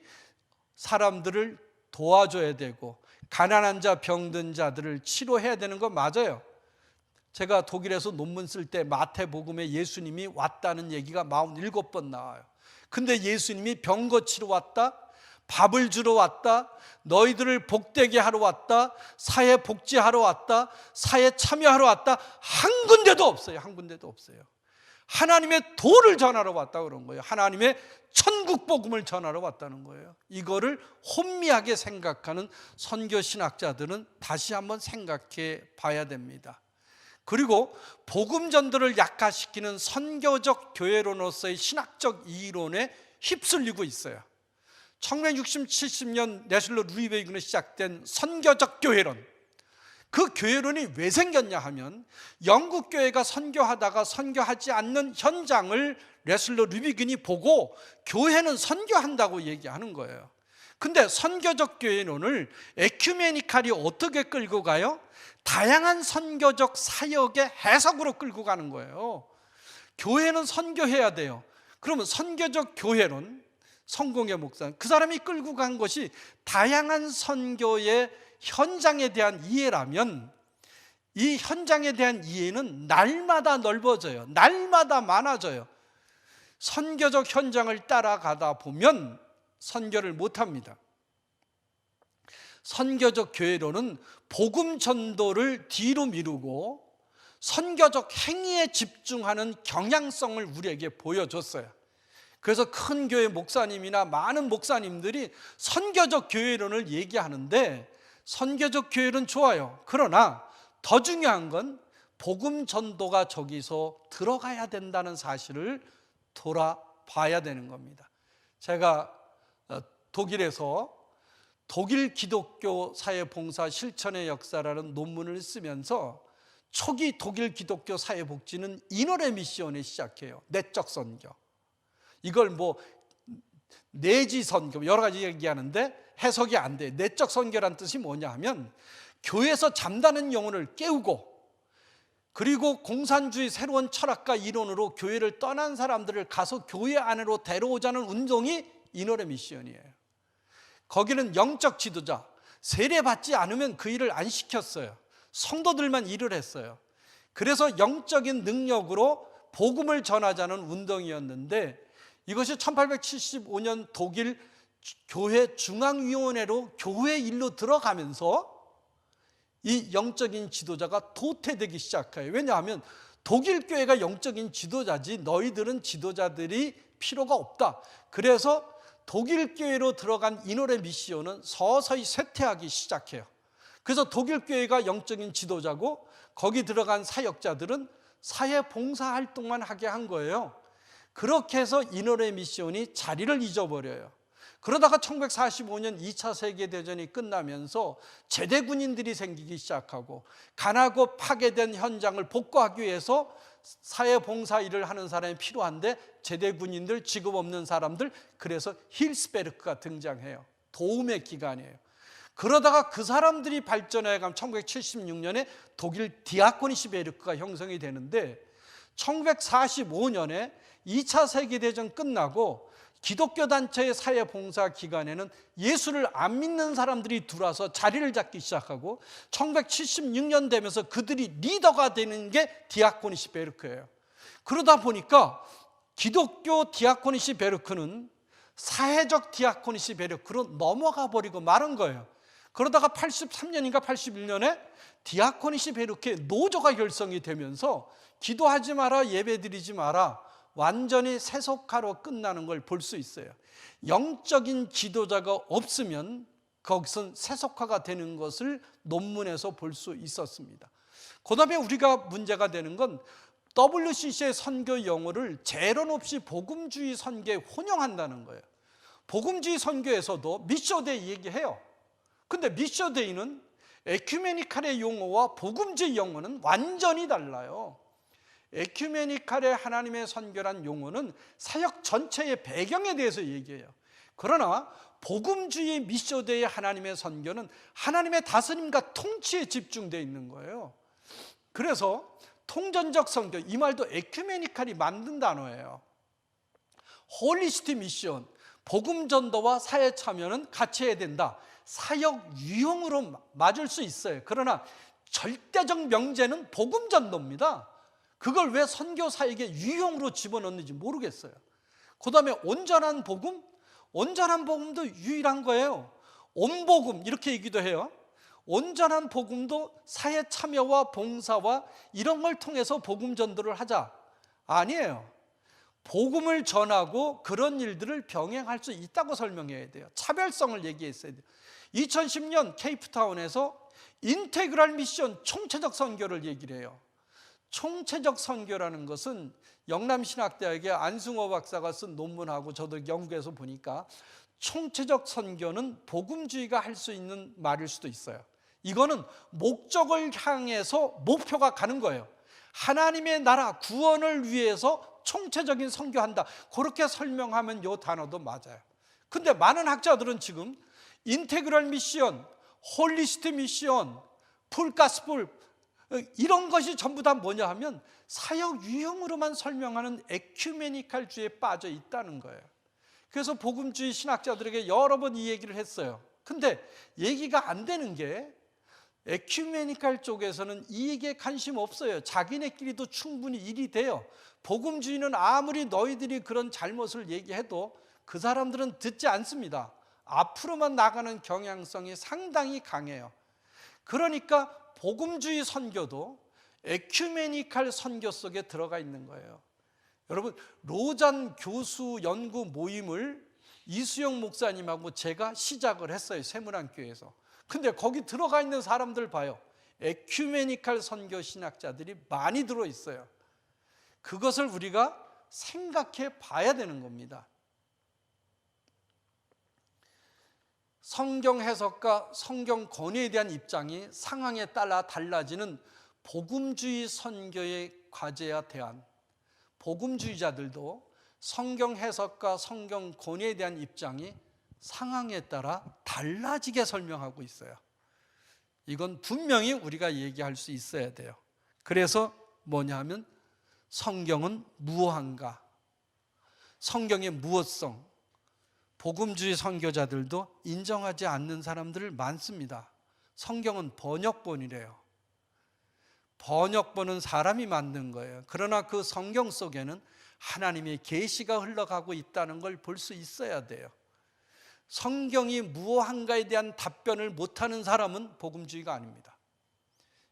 Speaker 1: 사람들을 도와줘야 되고 가난한 자, 병든 자들을 치료해야 되는 거 맞아요. 제가 독일에서 논문 쓸 때 마태복음에 예수님이 왔다는 얘기가 47번 나와요. 근데 예수님이 병 고치러 왔다, 밥을 주러 왔다, 너희들을 복되게 하러 왔다, 사회 복지하러 왔다, 사회 참여하러 왔다, 한 군데도 없어요. 한 군데도 없어요. 하나님의 도를 전하러 왔다 그런 거예요. 하나님의 천국 복음을 전하러 왔다는 거예요. 이거를 혼미하게 생각하는 선교 신학자들은 다시 한번 생각해 봐야 됩니다. 그리고 복음 전도를 약화시키는 선교적 교회론으로서의 신학적 이론에 휩쓸리고 있어요. 1960, 70년 내슬러 루이베이근에 시작된 선교적 교회론, 그 교회론이 왜 생겼냐 하면 영국 교회가 선교하다가 선교하지 않는 현장을 레슬러 루이베이근이 보고 교회는 선교한다고 얘기하는 거예요. 근데 선교적 교회론을 에큐메니칼이 어떻게 끌고 가요? 다양한 선교적 사역의 해석으로 끌고 가는 거예요. 교회는 선교해야 돼요. 그러면 선교적 교회론, 성공의 목사, 그 사람이 끌고 간 것이 다양한 선교의 현장에 대한 이해라면 이 현장에 대한 이해는 날마다 넓어져요. 날마다 많아져요. 선교적 현장을 따라가다 보면 선교를 못합니다. 선교적 교회론은 복음 전도를 뒤로 미루고 선교적 행위에 집중하는 경향성을 우리에게 보여줬어요. 그래서 큰 교회 목사님이나 많은 목사님들이 선교적 교회론을 얘기하는데, 선교적 교회론 좋아요. 그러나 더 중요한 건 복음 전도가 저기서 들어가야 된다는 사실을 돌아봐야 되는 겁니다. 제가 독일에서 독일 기독교 사회봉사 실천의 역사라는 논문을 쓰면서 초기 독일 기독교 사회복지는 인원의 미션을 시작해요. 내적 선교. 이걸 내지 선교 여러 가지 얘기하는데 해석이 안 돼. 내적 선교란 뜻이 뭐냐 하면 교회에서 잠자는 영혼을 깨우고, 그리고 공산주의 새로운 철학과 이론으로 교회를 떠난 사람들을 가서 교회 안으로 데려오자는 운동이 인원의 미션이에요. 거기는 영적 지도자, 세례받지 않으면 그 일을 안 시켰어요. 성도들만 일을 했어요. 그래서 영적인 능력으로 복음을 전하자는 운동이었는데, 이것이 1875년 독일 교회 중앙위원회로 교회 일로 들어가면서 이 영적인 지도자가 도태되기 시작해요. 왜냐하면 독일 교회가 영적인 지도자지 너희들은 지도자들이 필요가 없다. 그래서 독일 교회로 들어간 인홀의 미시온은 서서히 쇠퇴하기 시작해요. 그래서 독일 교회가 영적인 지도자고 거기 들어간 사역자들은 사회 봉사 활동만 하게 한 거예요. 그렇게 해서 인홀의 미시온이 자리를 잊어버려요. 그러다가 1945년 2차 세계대전이 끝나면서 제대 군인들이 생기기 시작하고, 가나고 파괴된 현장을 복구하기 위해서 사회봉사 일을 하는 사람이 필요한데 제대 군인들, 직업 없는 사람들, 그래서 힐스베르크가 등장해요. 도움의 기관이에요. 그러다가 그 사람들이 발전해가면 1976년에 독일 디아코니시베르크가 형성이 되는데, 1945년에 2차 세계대전 끝나고 기독교 단체의 사회봉사 기관에는 예수를 안 믿는 사람들이 들어와서 자리를 잡기 시작하고, 1976년 되면서 그들이 리더가 되는 게 디아코니시 베르크예요. 그러다 보니까 기독교 디아코니시 베르크는 사회적 디아코니시 베르크로 넘어가 버리고 마른 거예요. 그러다가 83년인가 81년에 디아코니시 베르크의 노조가 결성이 되면서 기도하지 마라, 예배드리지 마라, 완전히 세속화로 끝나는 걸 볼 수 있어요. 영적인 지도자가 없으면 거기선 세속화가 되는 것을 논문에서 볼 수 있었습니다. 그 다음에 우리가 문제가 되는 건 WCC의 선교 용어를 재론 없이 복음주의 선교에 혼용한다는 거예요. 복음주의 선교에서도 미셔데이 얘기해요. 근데 미셔데이는 에큐메니칼의 용어와 복음주의 용어는 완전히 달라요. 에큐메니칼의 하나님의 선교란 용어는 사역 전체의 배경에 대해서 얘기해요. 그러나 복음주의 미셔데이의 하나님의 선교는 하나님의 다스림과 통치에 집중되어 있는 거예요. 그래서 통전적 선교, 이 말도 에큐메니칼이 만든 단어예요. 홀리스틱 미션, 복음 전도와 사회 참여는 같이 해야 된다. 사역 유형으로 맞을 수 있어요. 그러나 절대적 명제는 복음 전도입니다. 그걸 왜 선교 사역의 유형으로 집어넣는지 모르겠어요. 그 다음에 온전한 복음, 온전한 복음도 유일한 거예요. 온복음 이렇게 얘기도 해요. 온전한 복음도 사회 참여와 봉사와 이런 걸 통해서 복음 전도를 하자. 아니에요. 복음을 전하고 그런 일들을 병행할 수 있다고 설명해야 돼요. 차별성을 얘기했어야 돼요. 2010년 케이프타운에서 인테그랄 미션 총체적 선교를 얘기를 해요. 총체적 선교라는 것은 영남신학대학의 안승호 박사가 쓴 논문하고 저도 영국에서 보니까 총체적 선교는 복음주의가 할 수 있는 말일 수도 있어요. 이거는 목적을 향해서 목표가 가는 거예요. 하나님의 나라 구원을 위해서 총체적인 선교한다. 그렇게 설명하면 이 단어도 맞아요. 근데 많은 학자들은 지금 인테그럴 미션, 홀리스틱 미션, 풀가스풀 이런 것이 전부 다 뭐냐 하면 사역 유형으로만 설명하는 에큐메니칼주의에 빠져 있다는 거예요. 그래서 복음주의 신학자들에게 여러 번 이 얘기를 했어요. 근데 얘기가 안 되는 게 에큐메니칼 쪽에서는 이 얘기에 관심 없어요. 자기네끼리도 충분히 일이 돼요. 복음주의는 아무리 너희들이 그런 잘못을 얘기해도 그 사람들은 듣지 않습니다. 앞으로만 나가는 경향성이 상당히 강해요. 그러니까 복음주의 선교도 에큐메니칼 선교 속에 들어가 있는 거예요. 여러분, 로잔 교수 연구 모임을 이수영 목사님하고 제가 시작을 했어요, 세문안교회에서. 근데 거기 들어가 있는 사람들 봐요. 에큐메니칼 선교 신학자들이 많이 들어있어요. 그것을 우리가 생각해 봐야 되는 겁니다. 성경 해석과 성경 권위에 대한 입장이 상황에 따라 달라지는 복음주의 선교의 과제와 대안, 복음주의자들도 성경 해석과 성경 권위에 대한 입장이 상황에 따라 달라지게 설명하고 있어요. 이건 분명히 우리가 얘기할 수 있어야 돼요. 그래서 뭐냐면 성경은 무엇한가? 성경의 무엇성, 복음주의 선교자들도 인정하지 않는 사람들 많습니다. 성경은 번역본이래요. 번역본은 사람이 만든 거예요. 그러나 그 성경 속에는 하나님의 계시가 흘러가고 있다는 걸 볼 수 있어야 돼요. 성경이 무엇한가에 대한 답변을 못하는 사람은 복음주의가 아닙니다.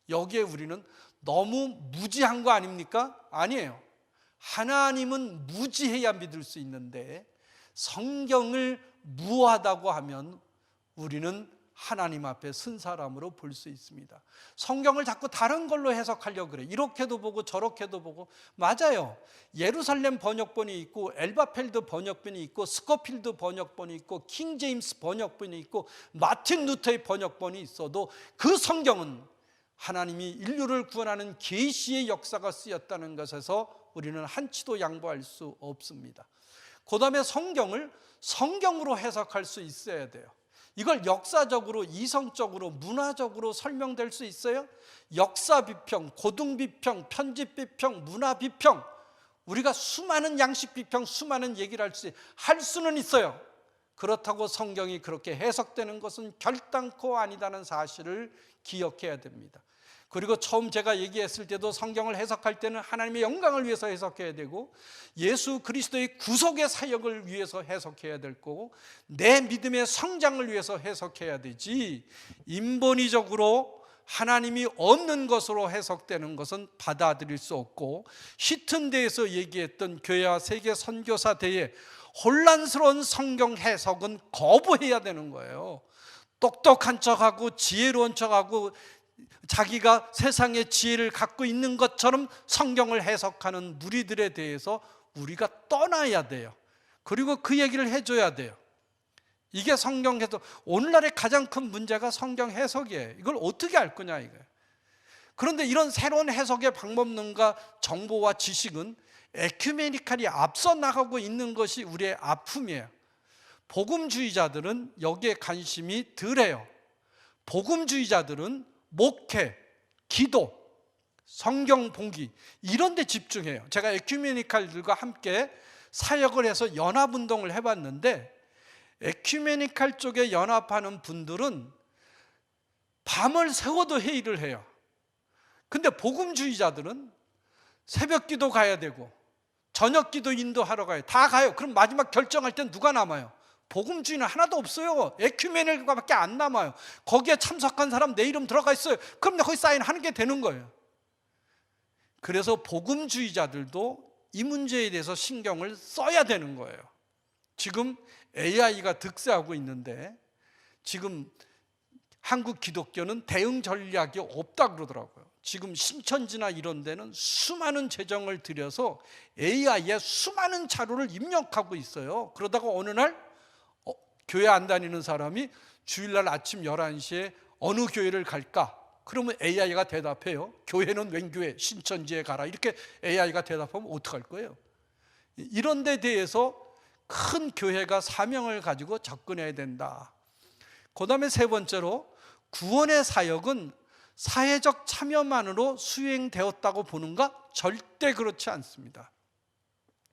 Speaker 1: 여기에 우리는 너무 무지한 거 아닙니까? 아니에요. 하나님은 무지해야 믿을 수 있는데 성경을 무하다고 하면 우리는 하나님 앞에 선 사람으로 볼 수 있습니다. 성경을 자꾸 다른 걸로 해석하려고 그래. 이렇게도 보고 저렇게도 보고. 맞아요. 예루살렘 번역본이 있고 엘바펠드 번역본이 있고 스코필드 번역본이 있고 킹 제임스 번역본이 있고 마틴 루터의 번역본이 있어도 그 성경은 하나님이 인류를 구원하는 계시의 역사가 쓰였다는 것에서 우리는 한치도 양보할 수 없습니다. 그 다음에 성경을 성경으로 해석할 수 있어야 돼요. 이걸 역사적으로, 이성적으로, 문화적으로 설명될 수 있어요? 역사 비평, 고등 비평, 편집 비평, 문화 비평, 우리가 수많은 양식 비평, 수많은 얘기를 할 수는 있어요. 그렇다고 성경이 그렇게 해석되는 것은 결단코 아니다는 사실을 기억해야 됩니다. 그리고 처음 제가 얘기했을 때도 성경을 해석할 때는 하나님의 영광을 위해서 해석해야 되고 예수 그리스도의 구속의 사역을 위해서 해석해야 될 거고 내 믿음의 성장을 위해서 해석해야 되지, 인본위적으로 하나님이 없는 것으로 해석되는 것은 받아들일 수 없고, 히튼대에서 얘기했던 교회와 세계 선교사 대회 혼란스러운 성경 해석은 거부해야 되는 거예요. 똑똑한 척하고 지혜로운 척하고 자기가 세상의 지혜를 갖고 있는 것처럼 성경을 해석하는 무리들에 대해서 우리가 떠나야 돼요. 그리고 그 얘기를 해줘야 돼요. 이게 성경 해석. 오늘날의 가장 큰 문제가 성경 해석이에요. 이걸 어떻게 알 거냐 이거예요. 그런데 이런 새로운 해석의 방법론과 정보와 지식은 에큐메니칼이 앞서 나가고 있는 것이 우리의 아픔이에요. 복음주의자들은 여기에 관심이 덜해요. 복음주의자들은 목회, 기도, 성경 봉기 이런 데 집중해요. 제가 에큐메니칼들과 함께 사역을 해서 연합운동을 해봤는데 에큐메니칼 쪽에 연합하는 분들은 밤을 새워도 회의를 해요. 근데 복음주의자들은 새벽기도 가야 되고 저녁기도 인도하러 가요. 다 가요. 그럼 마지막 결정할 땐 누가 남아요? 복음주의는 하나도 없어요. 에큐메니칼밖에 안 남아요. 거기에 참석한 사람 내 이름 들어가 있어요. 그럼 거기 사인하는 게 되는 거예요. 그래서 복음주의자들도 이 문제에 대해서 신경을 써야 되는 거예요. 지금 AI가 득세하고 있는데 지금 한국 기독교는 대응 전략이 없다 그러더라고요. 지금 신천지나 이런 데는 수많은 재정을 들여서 AI에 수많은 자료를 입력하고 있어요. 그러다가 어느 날 교회 안 다니는 사람이 주일날 아침 11시에 어느 교회를 갈까? 그러면 AI가 대답해요. 교회는 웬 교회? 신천지에 가라. 이렇게 AI가 대답하면 어떡할 거예요? 이런 데 대해서 큰 교회가 사명을 가지고 접근해야 된다. 그 다음에 세 번째로 구원의 사역은 사회적 참여만으로 수행되었다고 보는가? 절대 그렇지 않습니다.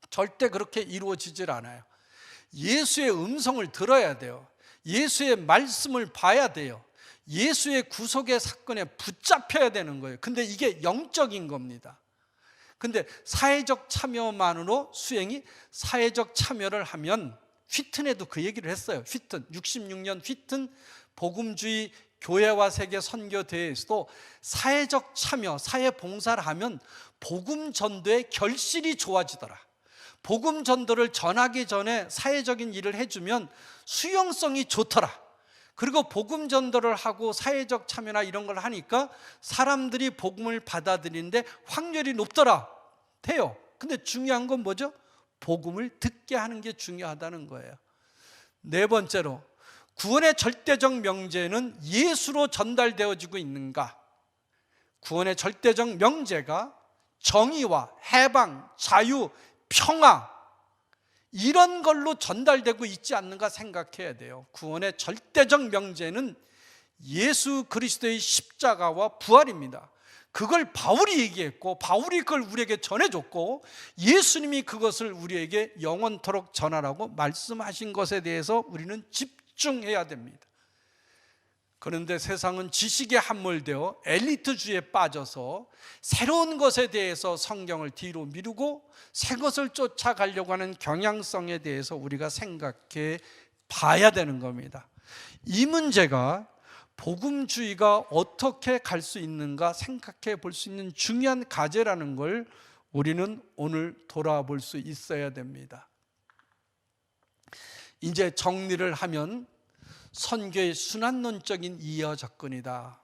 Speaker 1: 절대 그렇게 이루어지질 않아요. 예수의 음성을 들어야 돼요. 예수의 말씀을 봐야 돼요. 예수의 구속의 사건에 붙잡혀야 되는 거예요. 근데 이게 영적인 겁니다. 근데 사회적 참여만으로 수행이, 사회적 참여를 하면 휘튼에도 그 얘기를 했어요. 휘튼 66년 휘튼 복음주의 교회와 세계 선교대회에서도 사회적 참여, 사회 봉사를 하면 복음 전도의 결실이 좋아지더라. 복음 전도를 전하기 전에 사회적인 일을 해주면 수용성이 좋더라. 그리고 복음 전도를 하고 사회적 참여나 이런 걸 하니까 사람들이 복음을 받아들이는데 확률이 높더라. 돼요. 근데 중요한 건 뭐죠? 복음을 듣게 하는 게 중요하다는 거예요. 네 번째로, 구원의 절대적 명제는 예수로 전달되어지고 있는가? 구원의 절대적 명제가 정의와 해방, 자유, 평화 이런 걸로 전달되고 있지 않는가 생각해야 돼요. 구원의 절대적 명제는 예수 그리스도의 십자가와 부활입니다. 그걸 바울이 얘기했고, 바울이 그걸 우리에게 전해줬고, 예수님이 그것을 우리에게 영원토록 전하라고 말씀하신 것에 대해서 우리는 집중해야 됩니다. 그런데 세상은 지식에 함몰되어 엘리트주의에 빠져서 새로운 것에 대해서 성경을 뒤로 미루고 새 것을 쫓아가려고 하는 경향성에 대해서 우리가 생각해 봐야 되는 겁니다. 이 문제가 복음주의가 어떻게 갈 수 있는가 생각해 볼 수 있는 중요한 과제라는 걸 우리는 오늘 돌아볼 수 있어야 됩니다. 이제 정리를 하면 선교의 순환론적인 이해 접근이다.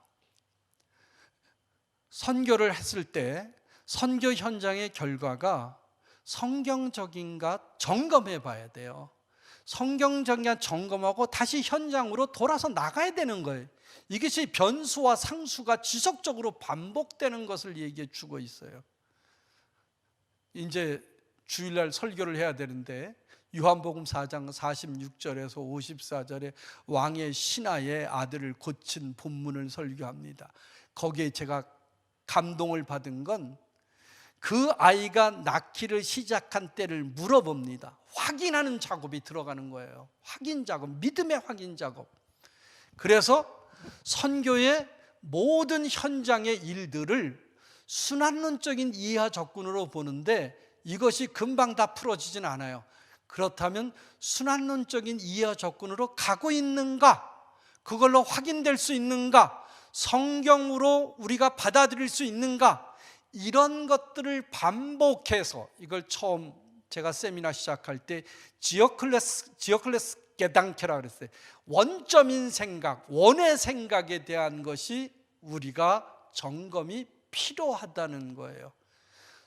Speaker 1: 선교를 했을 때 선교 현장의 결과가 성경적인가 점검해 봐야 돼요. 성경적인가 점검하고 다시 현장으로 돌아서 나가야 되는 거예요. 이것이 변수와 상수가 지속적으로 반복되는 것을 얘기해 주고 있어요. 이제 주일날 설교를 해야 되는데 요한복음 4장 46절에서 54절에 왕의 신하의 아들을 고친 본문을 설교합니다. 거기에 제가 감동을 받은 건 그 아이가 낳기를 시작한 때를 물어봅니다. 확인하는 작업이 들어가는 거예요. 확인 작업, 믿음의 확인 작업. 그래서 선교의 모든 현장의 일들을 순환론적인 이해 접근으로 보는데 이것이 금방 다 풀어지진 않아요. 그렇다면 순환론적인 이해 접근으로 가고 있는가? 그걸로 확인될 수 있는가? 성경으로 우리가 받아들일 수 있는가? 이런 것들을 반복해서, 이걸 처음 제가 세미나 시작할 때 지오클레스 게당케라 그랬어요. 원점인 생각, 원의 생각에 대한 것이 우리가 점검이 필요하다는 거예요.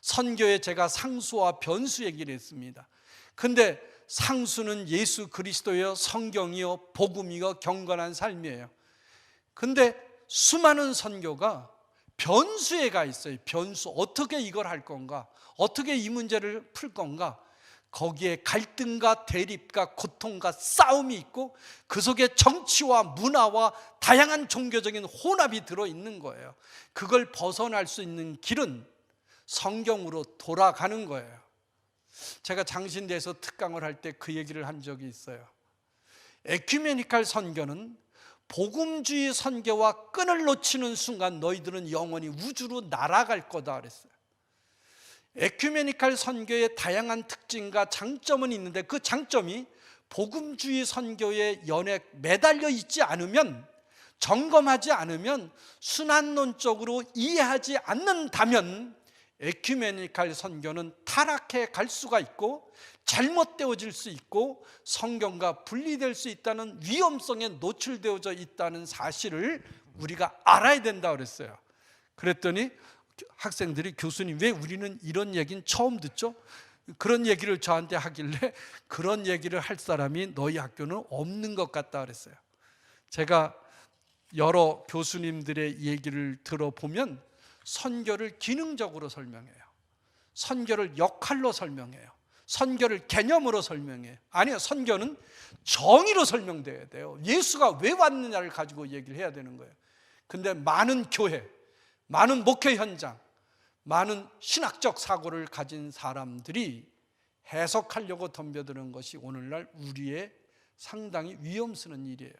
Speaker 1: 선교에 제가 상수와 변수 얘기를 했습니다. 근데 상수는 예수 그리스도여, 성경이요, 복음이요, 경건한 삶이에요. 근데 수많은 선교가 변수에 가 있어요. 변수, 어떻게 이걸 할 건가? 어떻게 이 문제를 풀 건가? 거기에 갈등과 대립과 고통과 싸움이 있고 그 속에 정치와 문화와 다양한 종교적인 혼합이 들어있는 거예요. 그걸 벗어날 수 있는 길은 성경으로 돌아가는 거예요. 제가 장신대에서 특강을 할 때 그 얘기를 한 적이 있어요. 에큐메니칼 선교는 복음주의 선교와 끈을 놓치는 순간 너희들은 영원히 우주로 날아갈 거다 그랬어요. 에큐메니칼 선교의 다양한 특징과 장점은 있는데 그 장점이 복음주의 선교의 연에 매달려 있지 않으면, 점검하지 않으면, 순환론적으로 이해하지 않는다면 에큐메니칼 선교는 타락해 갈 수가 있고 잘못되어질 수 있고 성경과 분리될 수 있다는 위험성에 노출되어져 있다는 사실을 우리가 알아야 된다 그랬어요. 그랬더니 학생들이 교수님 왜 우리는 이런 얘기는 처음 듣죠? 그런 얘기를 저한테 하길래 그런 얘기를 할 사람이 너희 학교는 없는 것 같다 그랬어요. 제가 여러 교수님들의 얘기를 들어보면 선교를 기능적으로 설명해요. 선교를 역할로 설명해요. 선교를 개념으로 설명해요. 아니요, 선교는 정의로 설명돼야 돼요. 예수가 왜 왔느냐를 가지고 얘기를 해야 되는 거예요. 근데 많은 교회, 많은 목회 현장, 많은 신학적 사고를 가진 사람들이 해석하려고 덤벼드는 것이 오늘날 우리의 상당히 위험스러운 일이에요.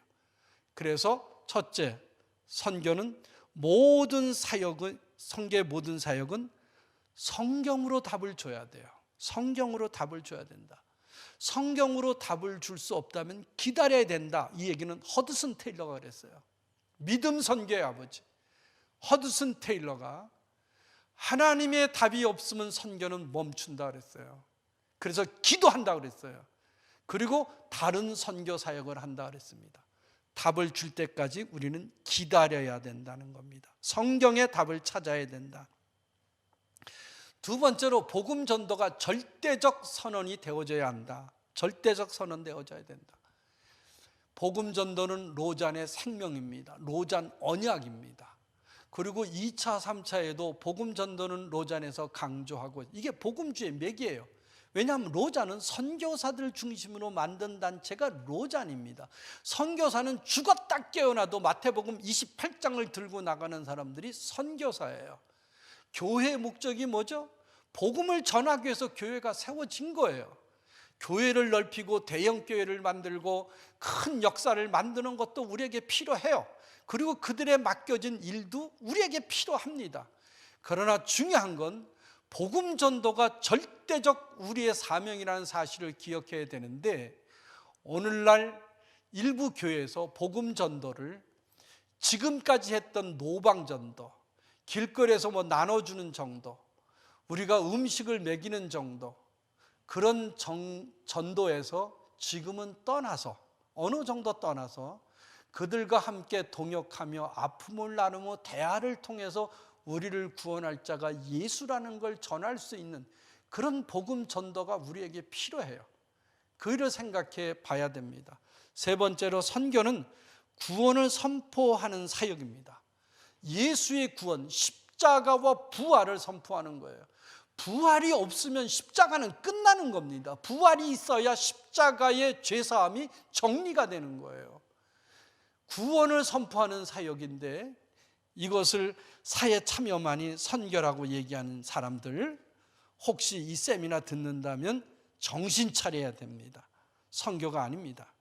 Speaker 1: 그래서 첫째, 선교는 모든 사역은, 선교의 모든 사역은 성경으로 답을 줘야 돼요. 성경으로 답을 줘야 된다. 성경으로 답을 줄 수 없다면 기다려야 된다. 이 얘기는 허드슨 테일러가 그랬어요. 믿음 선교의 아버지 허드슨 테일러가 하나님의 답이 없으면 선교는 멈춘다 그랬어요. 그래서 기도한다 그랬어요. 그리고 다른 선교 사역을 한다 그랬습니다. 답을 줄 때까지 우리는 기다려야 된다는 겁니다. 성경의 답을 찾아야 된다. 두 번째로 복음 전도가 절대적 선언이 되어져야 한다. 절대적 선언 되어져야 된다. 복음 전도는 로잔의 생명입니다. 로잔 언약입니다. 그리고 2차, 3차에도 복음 전도는 로잔에서 강조하고, 이게 복음주의 맥이에요. 왜냐하면 로잔은 선교사들 중심으로 만든 단체가 로잔입니다. 선교사는 죽었다 깨어나도 마태복음 28장을 들고 나가는 사람들이 선교사예요. 교회의 목적이 뭐죠? 복음을 전하기 위해서 교회가 세워진 거예요. 교회를 넓히고 대형 교회를 만들고 큰 역사를 만드는 것도 우리에게 필요해요. 그리고 그들에 맡겨진 일도 우리에게 필요합니다. 그러나 중요한 건 복음 전도가 절대적 우리의 사명이라는 사실을 기억해야 되는데, 오늘날 일부 교회에서 복음 전도를 지금까지 했던 노방 전도, 길거리에서 나눠주는 정도, 우리가 음식을 먹이는 정도, 그런 전도에서 지금은 떠나서, 어느 정도 떠나서 그들과 함께 동역하며 아픔을 나누며 대화를 통해서 우리를 구원할 자가 예수라는 걸 전할 수 있는 그런 복음 전도가 우리에게 필요해요. 그를 생각해 봐야 됩니다. 세 번째로, 선교는 구원을 선포하는 사역입니다. 예수의 구원, 십자가와 부활을 선포하는 거예요. 부활이 없으면 십자가는 끝나는 겁니다. 부활이 있어야 십자가의 죄사함이 정리가 되는 거예요. 구원을 선포하는 사역인데, 이것을 사회 참여만이 선교라고 얘기하는 사람들, 혹시 이 세미나 듣는다면 정신 차려야 됩니다. 선교가 아닙니다.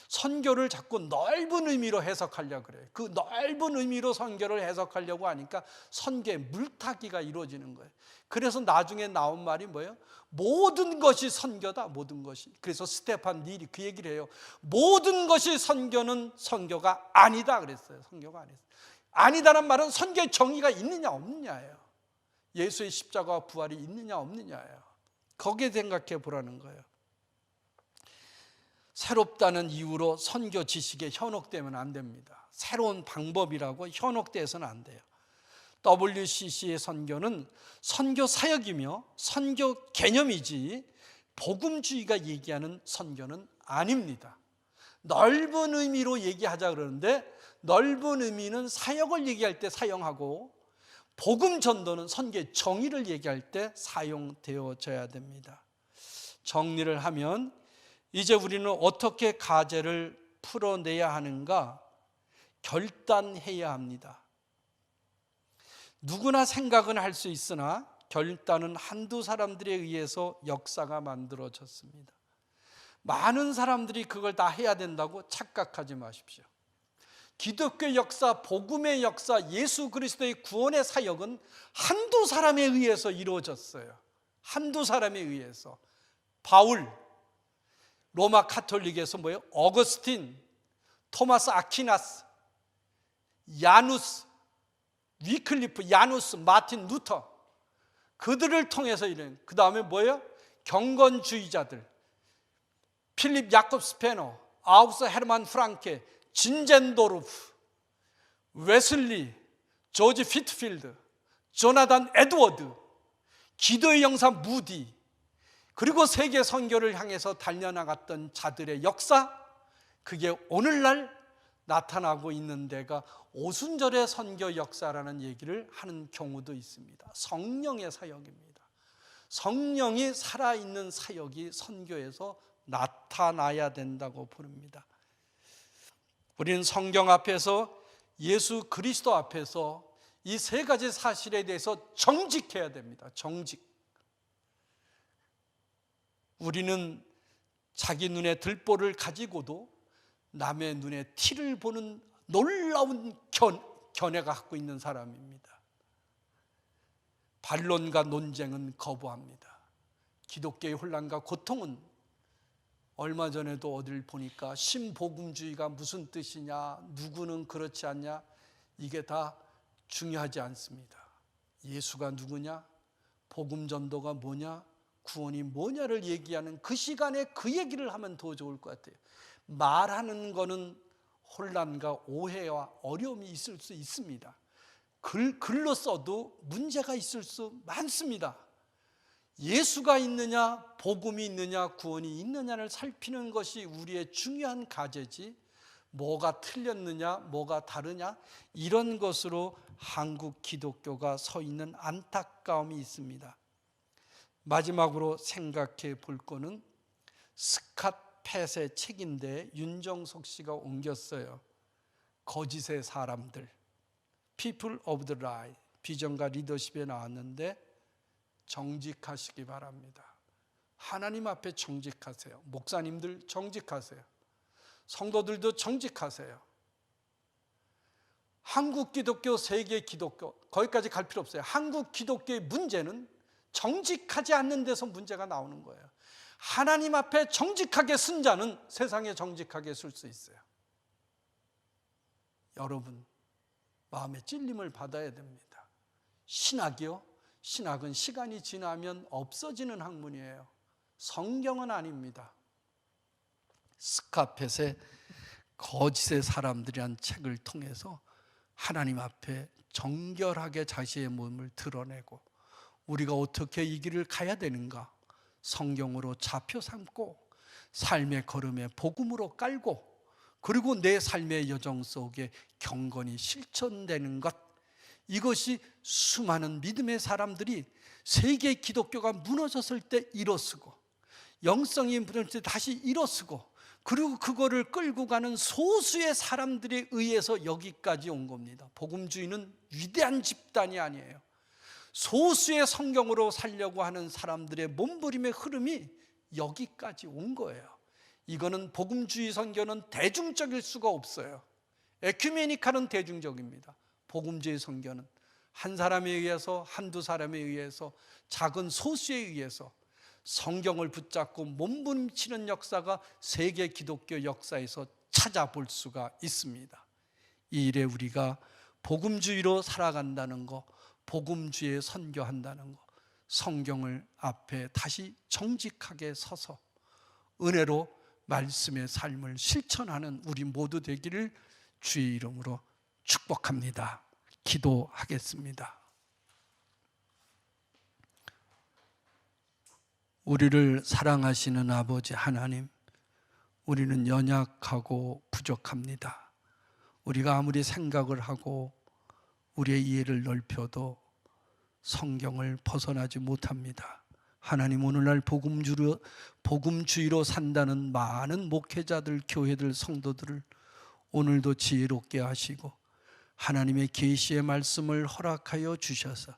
Speaker 1: 선교를 자꾸 넓은 의미로 해석하려고 그래요. 그 넓은 의미로 선교를 해석하려고 하니까 선교의 물타기가 이루어지는 거예요. 그래서 나중에 나온 말이 뭐예요? 모든 것이 선교다, 모든 것이. 그래서 스테판 닐이 그 얘기를 해요. 모든 것이 선교는 선교가 아니다 그랬어요. 선교가 아니다. 아니다란 말은 선교의 정의가 있느냐 없느냐예요. 예수의 십자가와 부활이 있느냐 없느냐예요. 거기에 생각해 보라는 거예요. 새롭다는 이유로 선교 지식에 현혹되면 안 됩니다. 새로운 방법이라고 현혹돼서는 안 돼요. WCC의 선교는 선교 사역이며 선교 개념이지 복음주의가 얘기하는 선교는 아닙니다. 넓은 의미로 얘기하자 그러는데, 넓은 의미는 사역을 얘기할 때 사용하고, 복음 전도는 선교의 정의를 얘기할 때 사용되어져야 됩니다. 정리를 하면, 이제 우리는 어떻게 과제를 풀어내야 하는가 결단해야 합니다. 누구나 생각은 할 수 있으나 결단은 한두 사람들에 의해서 역사가 만들어졌습니다. 많은 사람들이 그걸 다 해야 된다고 착각하지 마십시오. 기독교 역사, 복음의 역사, 예수 그리스도의 구원의 사역은 한두 사람에 의해서 이루어졌어요. 한두 사람에 의해서. 바울, 로마 카톨릭에서 뭐예요? 어거스틴, 토마스 아퀴나스, 야누스, 위클리프, 야누스, 마틴 루터, 그들을 통해서 이런. 그 다음에 뭐예요? 경건주의자들, 필립 야콥 스페너, 아우스 헤르만 프랑케, 진젠도르프, 웨슬리, 조지 피트필드, 조나단 에드워드, 기도의 영사 무디, 그리고 세계 선교를 향해서 달려나갔던 자들의 역사, 그게 오늘날 나타나고 있는 데가 오순절의 선교 역사라는 얘기를 하는 경우도 있습니다. 성령의 사역입니다. 성령이 살아있는 사역이 선교에서 나타나야 된다고 부릅니다. 우리는 성경 앞에서, 예수 그리스도 앞에서 이 세 가지 사실에 대해서 정직해야 됩니다. 정직. 우리는 자기 눈에 들보를 가지고도 남의 눈에 티를 보는 놀라운 견해가 갖고 있는 사람입니다. 반론과 논쟁은 거부합니다. 기독교의 혼란과 고통은 얼마 전에도 어딜 보니까 신복음주의가 무슨 뜻이냐, 누구는 그렇지 않냐, 이게 다 중요하지 않습니다. 예수가 누구냐, 복음 전도가 뭐냐, 구원이 뭐냐를 얘기하는 그 시간에 그 얘기를 하면 더 좋을 것 같아요. 말하는 거는 혼란과 오해와 어려움이 있을 수 있습니다. 글로 써도 문제가 있을 수 많습니다. 예수가 있느냐, 복음이 있느냐, 구원이 있느냐를 살피는 것이 우리의 중요한 과제지, 뭐가 틀렸느냐, 뭐가 다르냐, 이런 것으로 한국 기독교가 서 있는 안타까움이 있습니다. 마지막으로 생각해 볼 거는 스캇 펫의 책인데 윤정석 씨가 옮겼어요. 거짓의 사람들, People of the Lie, 비전과 리더십에 나왔는데 정직하시기 바랍니다. 하나님 앞에 정직하세요. 목사님들 정직하세요. 성도들도 정직하세요. 한국 기독교, 세계 기독교, 거기까지 갈 필요 없어요. 한국 기독교의 문제는 정직하지 않는 데서 문제가 나오는 거예요. 하나님 앞에 정직하게 쓴 자는 세상에 정직하게 쓸 수 있어요. 여러분, 마음의 찔림을 받아야 됩니다. 신학이요? 신학은 시간이 지나면 없어지는 학문이에요. 성경은 아닙니다. 스캇 펫의 거짓의 사람들이란 책을 통해서 하나님 앞에 정결하게 자신의 몸을 드러내고 우리가 어떻게 이 길을 가야 되는가 성경으로 좌표 삼고 삶의 걸음에 복음으로 깔고 그리고 내 삶의 여정 속에 경건이 실천되는 것, 이것이 수많은 믿음의 사람들이 세계 기독교가 무너졌을 때 일어서고 영성이 무너졌을 때 다시 일어서고 그리고 그거를 끌고 가는 소수의 사람들에 의해서 여기까지 온 겁니다. 복음주의는 위대한 집단이 아니에요. 소수의 성경으로 살려고 하는 사람들의 몸부림의 흐름이 여기까지 온 거예요. 이거는 복음주의 선교는 대중적일 수가 없어요. 에큐메니칼은 대중적입니다. 복음주의 선교는 한 사람에 의해서, 한두 사람에 의해서, 작은 소수에 의해서 성경을 붙잡고 몸부림치는 역사가 세계 기독교 역사에서 찾아볼 수가 있습니다. 이 일에 우리가 복음주의로 살아간다는 거, 복음주의에 선교한다는 거, 성경을 앞에 다시 정직하게 서서 은혜로 말씀의 삶을 실천하는 우리 모두 되기를 주의 이름으로 축복합니다. 기도하겠습니다. 우리를 사랑하시는 아버지 하나님, 우리는 연약하고 부족합니다. 우리가 아무리 생각을 하고 우리의 이해를 넓혀도 성경을 벗어나지 못합니다. 하나님, 오늘날 복음주의로 산다는 많은 목회자들, 교회들, 성도들을 오늘도 지혜롭게 하시고 하나님의 계시의 말씀을 허락하여 주셔서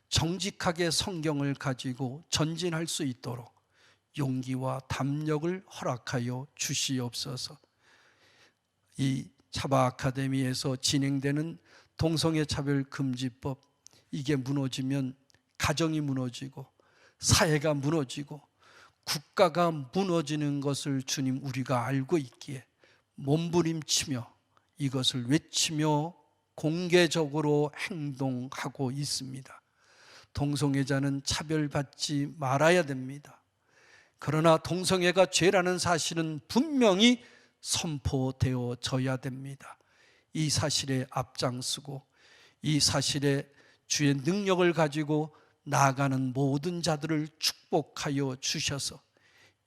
Speaker 1: 정직하게 성경을 가지고 전진할 수 있도록 용기와 담력을 허락하여 주시옵소서. 이 차바 아카데미에서 진행되는 동성애 차별 금지법, 이게 무너지면 가정이 무너지고 사회가 무너지고 국가가 무너지는 것을 주님 우리가 알고 있기에 몸부림치며 이것을 외치며 공개적으로 행동하고 있습니다. 동성애자는 차별받지 말아야 됩니다. 그러나 동성애가 죄라는 사실은 분명히 선포되어져야 됩니다. 이 사실에 앞장서고 이 사실에 주의 능력을 가지고 나아가는 모든 자들을 축복하여 주셔서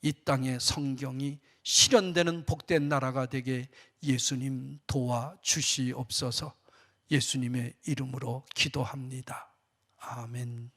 Speaker 1: 이 땅에 성경이 실현되는 복된 나라가 되게 예수님 도와주시옵소서. 예수님의 이름으로 기도합니다. 아멘.